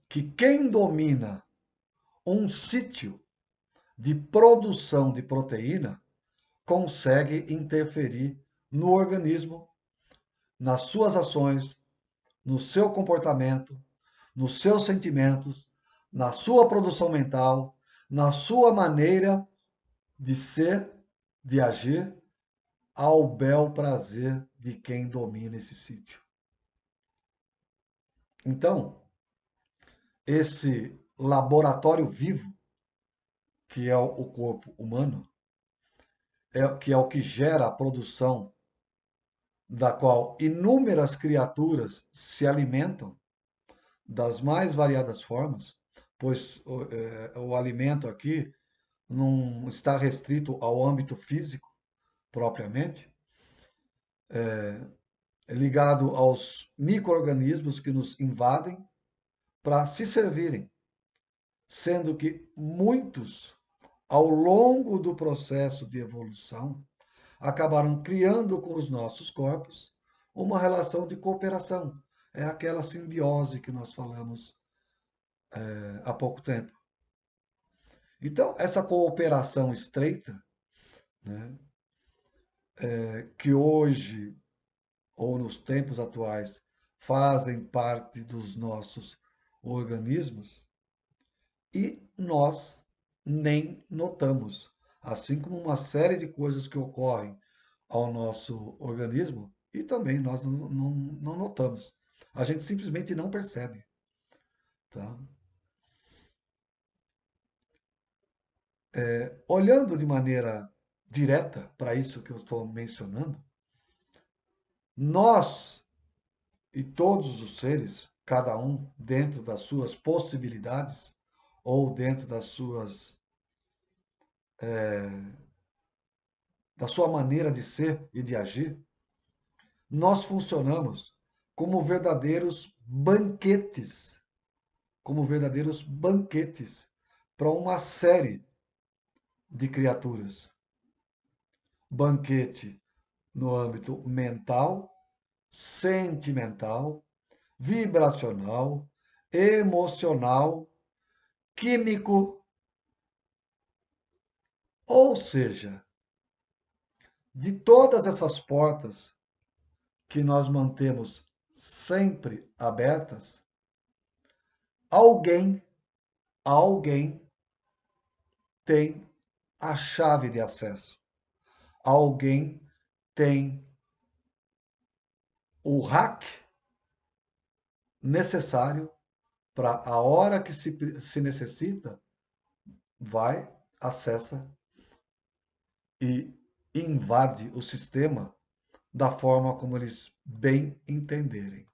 que quem domina um sítio de produção de proteína consegue interferir no organismo, nas suas ações, no seu comportamento, nos seus sentimentos, na sua produção mental, na sua maneira de ser, de agir, ao bel prazer de quem domina esse sítio. Então, esse laboratório vivo, que é o corpo humano, que é o que gera a produção da qual inúmeras criaturas se alimentam das mais variadas formas, pois o alimento aqui não está restrito ao âmbito físico propriamente, é ligado aos micro-organismos que nos invadem para se servirem, sendo que muitos, ao longo do processo de evolução, acabaram criando com os nossos corpos uma relação de cooperação. É aquela simbiose que nós falamos há pouco tempo. Então, essa cooperação estreita, né, que hoje, ou nos tempos atuais, fazem parte dos nossos organismos, e nós nem notamos. Assim como uma série de coisas que ocorrem ao nosso organismo e também nós não notamos. A gente simplesmente não percebe. Tá? Olhando de maneira direta para isso que eu estou mencionando, nós e todos os seres, cada um dentro das suas possibilidades ou dentro da sua maneira de ser e de agir, nós funcionamos como verdadeiros banquetes, como verdadeiros banquetes para uma série de criaturas. Banquete no âmbito mental, sentimental, vibracional, emocional, químico, ou seja, de todas essas portas que nós mantemos sempre abertas, alguém, alguém tem a chave de acesso. Alguém tem o hack necessário para a hora que se necessita, vai, acessa e invade o sistema da forma como eles bem entenderem.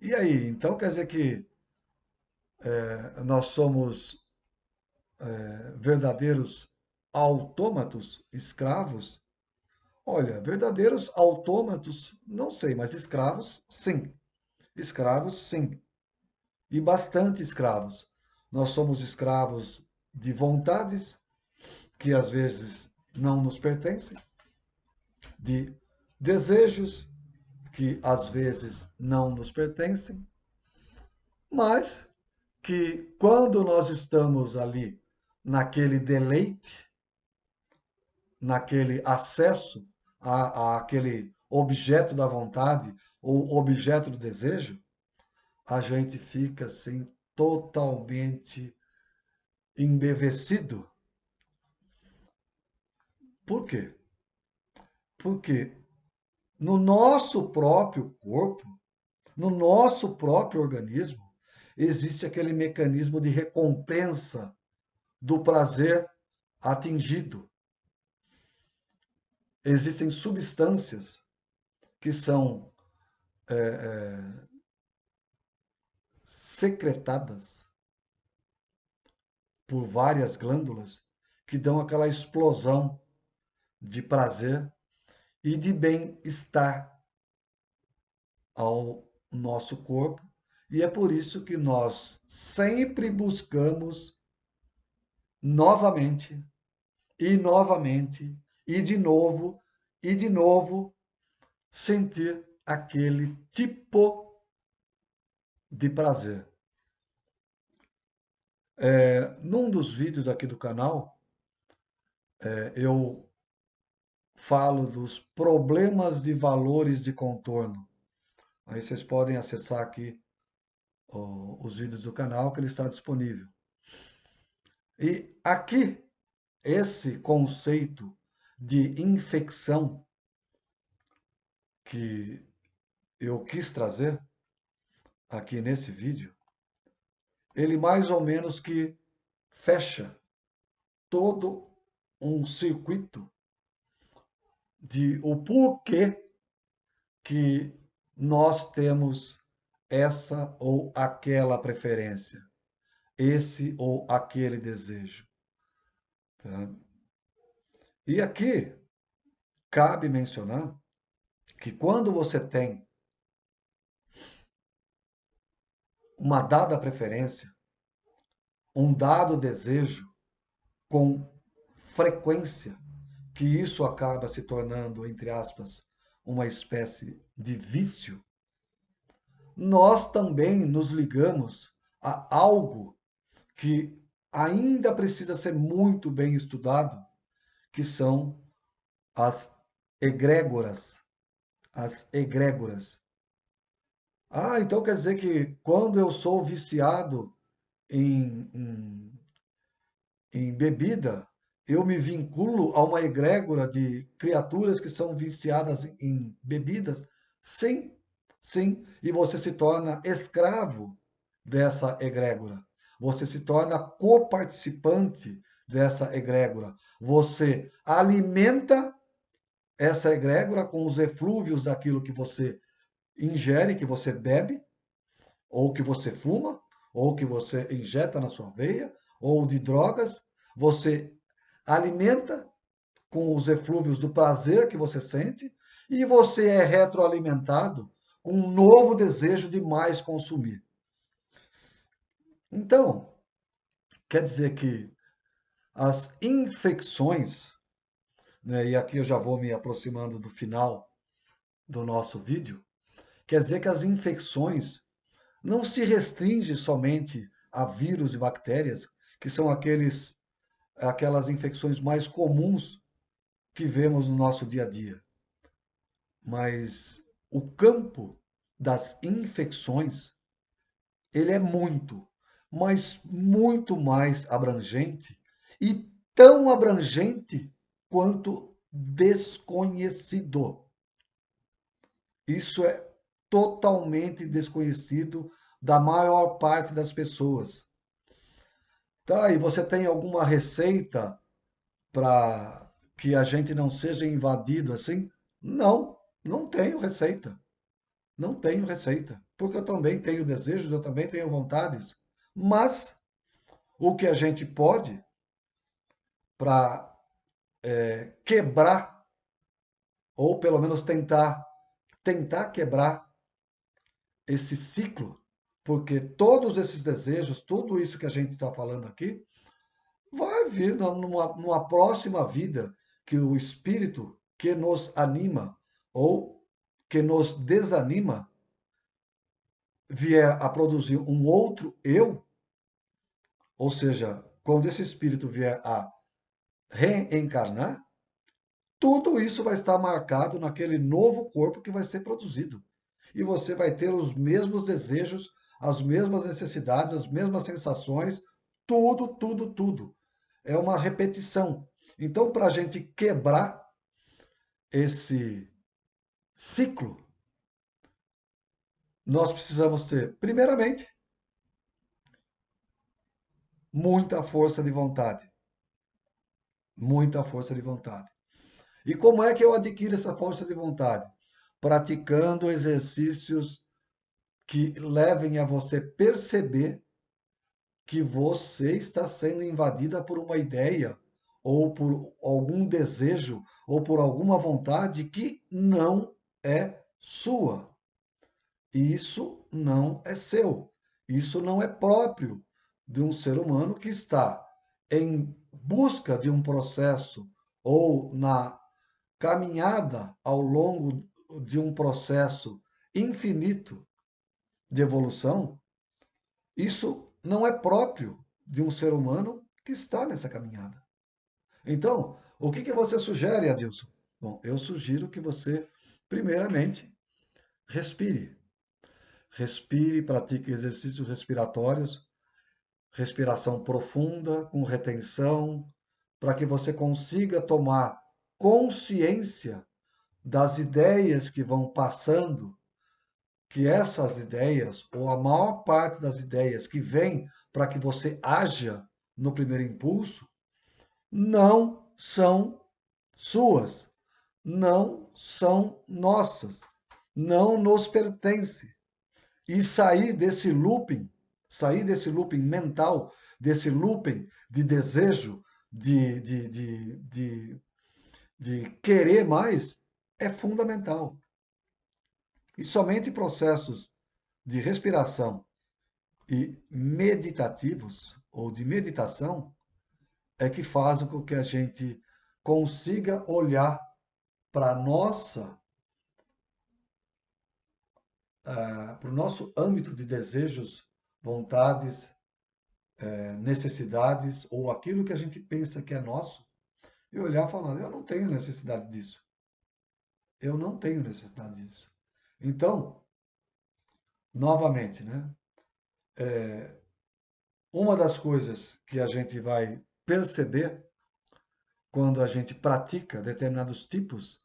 E aí? Então quer dizer que nós somos verdadeiros autômatos, escravos? Olha, verdadeiros autômatos, não sei, mas escravos, sim. Escravos, sim. E bastante escravos. Nós somos escravos de vontades que às vezes não nos pertencem, de desejos que às vezes não nos pertencem, mas que quando nós estamos ali naquele deleite, naquele acesso àquele objeto da vontade ou objeto do desejo, a gente fica assim totalmente embevecido. Por quê? Porque no nosso próprio corpo, no nosso próprio organismo, existe aquele mecanismo de recompensa do prazer atingido. Existem substâncias que são secretadas por várias glândulas que dão aquela explosão de prazer e de bem-estar ao nosso corpo. E é por isso que nós sempre buscamos novamente, e novamente, e de novo, sentir aquele tipo de prazer. Num dos vídeos aqui do canal, eu falo dos problemas de valores de contorno. Aí vocês podem acessar aqui os vídeos do canal que ele está disponível. E aqui, esse conceito de infecção que eu quis trazer aqui nesse vídeo, ele mais ou menos que fecha todo um circuito de o porquê que nós temos essa ou aquela preferência, esse ou aquele desejo. Tá? E aqui cabe mencionar que quando você tem uma dada preferência, um dado desejo com frequência que isso acaba se tornando, entre aspas, uma espécie de vício, nós também nos ligamos a algo que ainda precisa ser muito bem estudado, que são as egrégoras. As egrégoras. Ah, então quer dizer que quando eu sou viciado em, em, em bebida, eu me vinculo a uma egrégora de criaturas que são viciadas em bebidas? Sim, sim. E você se torna escravo dessa egrégora. Você se torna coparticipante dessa egrégora. Você alimenta essa egrégora com os eflúvios daquilo que você ingere, que você bebe, ou que você fuma, ou que você injeta na sua veia, ou de drogas, você alimenta com os eflúvios do prazer que você sente e você é retroalimentado com um novo desejo de mais consumir. Então, quer dizer que as infecções, né, e aqui eu já vou me aproximando do final do nosso vídeo, quer dizer que as infecções não se restringe somente a vírus e bactérias, que são aquelas infecções mais comuns que vemos no nosso dia a dia. Mas o campo das infecções, ele é muito, mas muito mais abrangente e tão abrangente quanto desconhecido. Isso é totalmente desconhecido da maior parte das pessoas. Tá, e você tem alguma receita para que a gente não seja invadido assim? Não, não tenho receita. Não tenho receita. Porque eu também tenho desejos, eu também tenho vontades. Mas o que a gente pode para quebrar, ou pelo menos tentar quebrar esse ciclo, porque todos esses desejos, tudo isso que a gente está falando aqui, vai vir numa próxima vida que o espírito que nos anima ou que nos desanima vier a produzir um outro eu, ou seja, quando esse espírito vier a reencarnar, tudo isso vai estar marcado naquele novo corpo que vai ser produzido. E você vai ter os mesmos desejos, as mesmas necessidades, as mesmas sensações, tudo, tudo, tudo. É uma repetição. Então, para a gente quebrar esse ciclo, nós precisamos ter, primeiramente, muita força de vontade. Muita força de vontade. E como é que eu adquiro essa força de vontade? Praticando exercícios que levem a você perceber que você está sendo invadida por uma ideia, ou por algum desejo, ou por alguma vontade que não é sua. Isso não é seu. Isso não é próprio de um ser humano que está em busca de um processo ou na caminhada ao longo de um processo infinito de evolução. Isso não é próprio de um ser humano que está nessa caminhada. Então, o que você sugere, Adilson? Bom, eu sugiro que você, primeiramente, respire. Respire, pratique exercícios respiratórios, respiração profunda, com retenção, para que você consiga tomar consciência das ideias que vão passando, que essas ideias, ou a maior parte das ideias que vêm para que você haja no primeiro impulso, não são suas, não são nossas, não nos pertence. E sair desse looping mental, desse looping de desejo, de querer mais, é fundamental. E somente processos de respiração e meditativos, ou de meditação, é que fazem com que a gente consiga olhar para nossa, para o nosso âmbito de desejos, vontades, necessidades, ou aquilo que a gente pensa que é nosso, e olhar falando, eu não tenho necessidade disso. Eu não tenho necessidade disso. Então, novamente, né? Uma das coisas que a gente vai perceber quando a gente pratica determinados tipos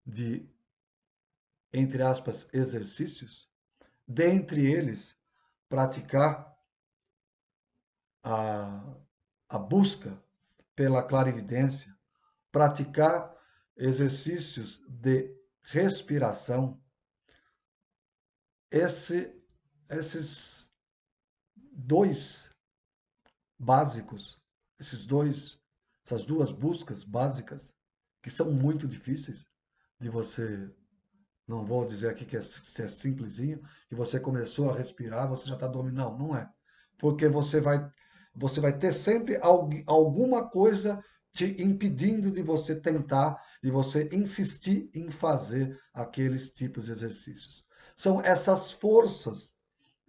de, entre aspas, exercícios, dentre eles, praticar a, a busca pela clarividência, praticar exercícios de respiração, esse, esses dois básicos, essas duas buscas básicas, que são muito difíceis de você, não vou dizer aqui que é simplesinho, e você começou a respirar, você já está dominando. Não, não é. Porque você vai ter sempre alguma coisa te impedindo de você tentar e você insistir em fazer aqueles tipos de exercícios. São essas forças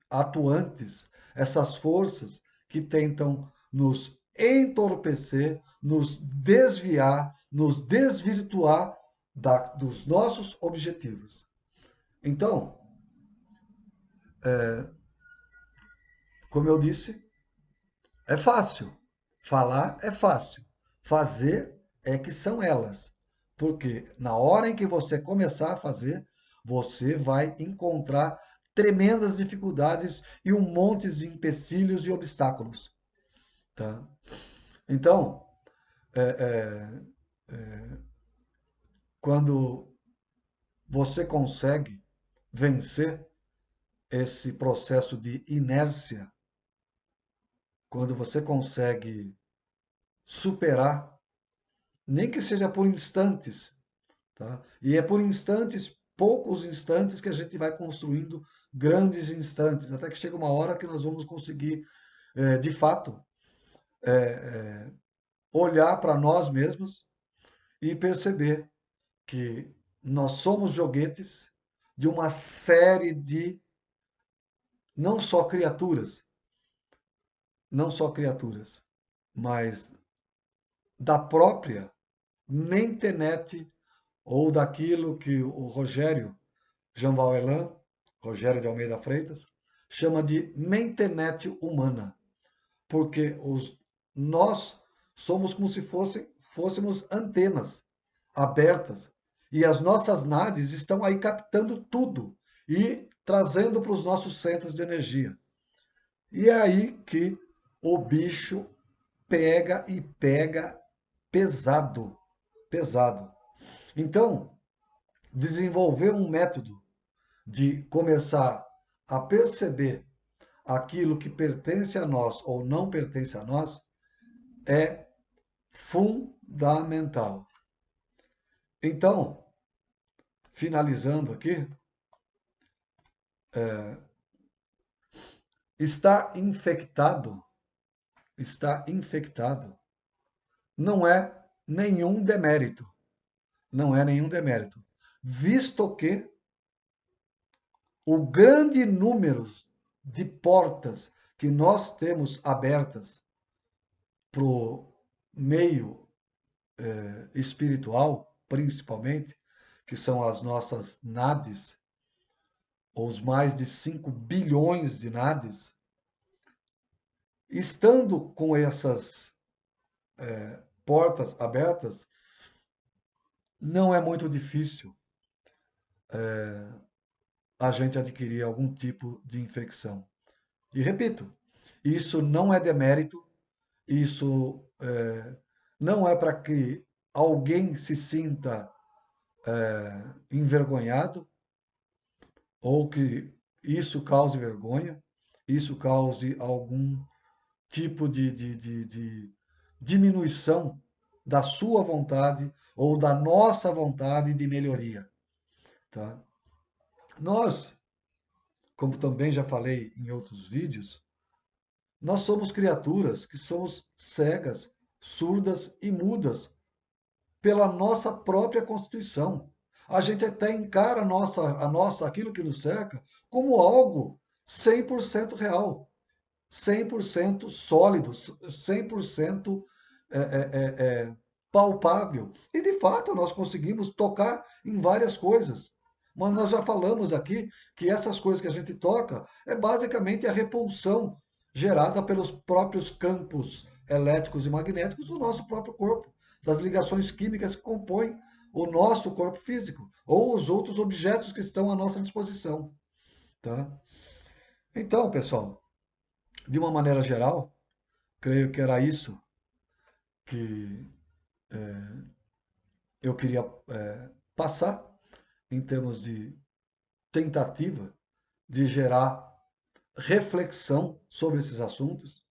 atuantes, essas forças que tentam nos entorpecer, nos desviar, nos desvirtuar dos nossos objetivos. Então, como eu disse, é fácil. Falar é fácil. Fazer é que são elas. Porque na hora em que você começar a fazer, você vai encontrar tremendas dificuldades e um monte de empecilhos e obstáculos. Tá? Então, é, quando você consegue vencer esse processo de inércia, quando você consegue superar, nem que seja por instantes, tá? E é por instantes, poucos instantes, que a gente vai construindo grandes instantes, até que chega uma hora que nós vamos conseguir, de fato, olhar para nós mesmos e perceber que nós somos joguetes de uma série de não só criaturas, não só criaturas, mas da própria mentenete ou daquilo que o Rogério Jean Elan, Rogério de Almeida Freitas, chama de mentenete humana, porque nós somos como se fôssemos antenas abertas e as nossas NADs estão aí captando tudo e trazendo para os nossos centros de energia. E é aí que o bicho pega e pega pesado, pesado. Então, desenvolver um método de começar a perceber aquilo que pertence a nós ou não pertence a nós é fundamental. Então, finalizando aqui, está infectado, está infectado, não é nenhum demérito, não é nenhum demérito, visto que o grande número de portas que nós temos abertas para o meio espiritual, principalmente, que são as nossas NADs, os mais de 5 bilhões de NADs, estando com essas portas abertas, não é muito difícil a gente adquirir algum tipo de infecção. E repito, isso não é demérito, isso não é para que alguém se sinta envergonhado ou que isso cause vergonha, isso cause algum tipo de diminuição da sua vontade ou da nossa vontade de melhoria. Tá? Nós, como também já falei em outros vídeos, nós somos criaturas que somos cegas, surdas e mudas pela nossa própria Constituição. A gente até encara aquilo que nos cerca como algo 100% real, 100% sólido, 100% é, é, palpável. E, de fato, nós conseguimos tocar em várias coisas. Mas nós já falamos aqui que essas coisas que a gente toca é basicamente a repulsão gerada pelos próprios campos elétricos e magnéticos do nosso próprio corpo, das ligações químicas que compõem o nosso corpo físico ou os outros objetos que estão à nossa disposição, tá? Então, pessoal, de uma maneira geral, creio que era isso que eu queria passar em termos de tentativa de gerar reflexão sobre esses assuntos.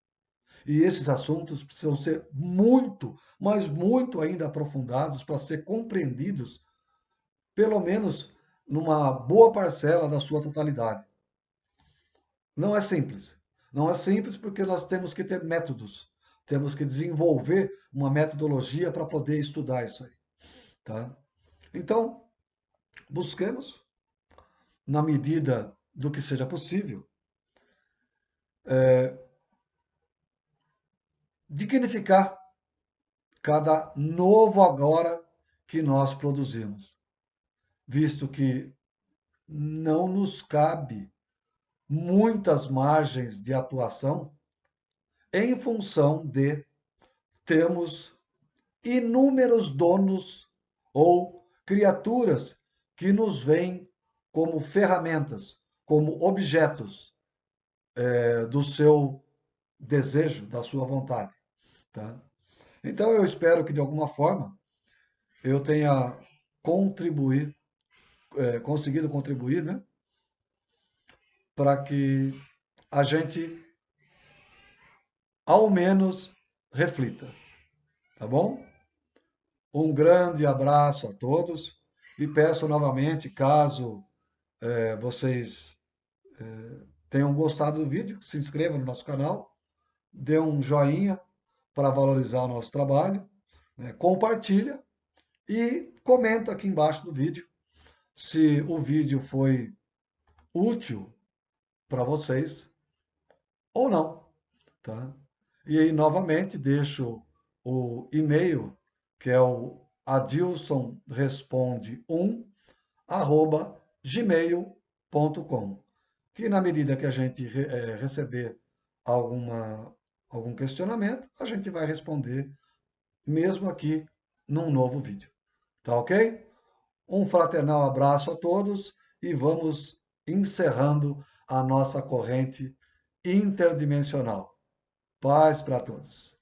E esses assuntos precisam ser muito, mas muito ainda aprofundados para ser compreendidos, pelo menos numa boa parcela da sua totalidade. Não é simples. Não é simples porque nós temos que ter métodos. Temos que desenvolver uma metodologia para poder estudar isso aí, tá? Então, busquemos, na medida do que seja possível, dignificar cada novo agora que nós produzimos, visto que não nos cabe muitas margens de atuação em função de termos inúmeros donos ou criaturas que nos veem como ferramentas, como objetos do seu desejo, da sua vontade. Tá? Então eu espero que de alguma forma eu tenha conseguido contribuir, né, para que a gente ao menos reflita, tá bom? Um grande abraço a todos e peço novamente, caso vocês tenham gostado do vídeo, se inscreva no nosso canal, dê um joinha para valorizar o nosso trabalho, né? Compartilha e comenta aqui embaixo do vídeo se o vídeo foi útil para vocês ou não, tá? E aí, novamente, deixo o e-mail, que é o adilsonresponde1@gmail.com, que na medida que a gente receber algum questionamento, a gente vai responder mesmo aqui num novo vídeo. Tá ok? Um fraternal abraço a todos e vamos encerrando a nossa corrente interdimensional. Paz para todos.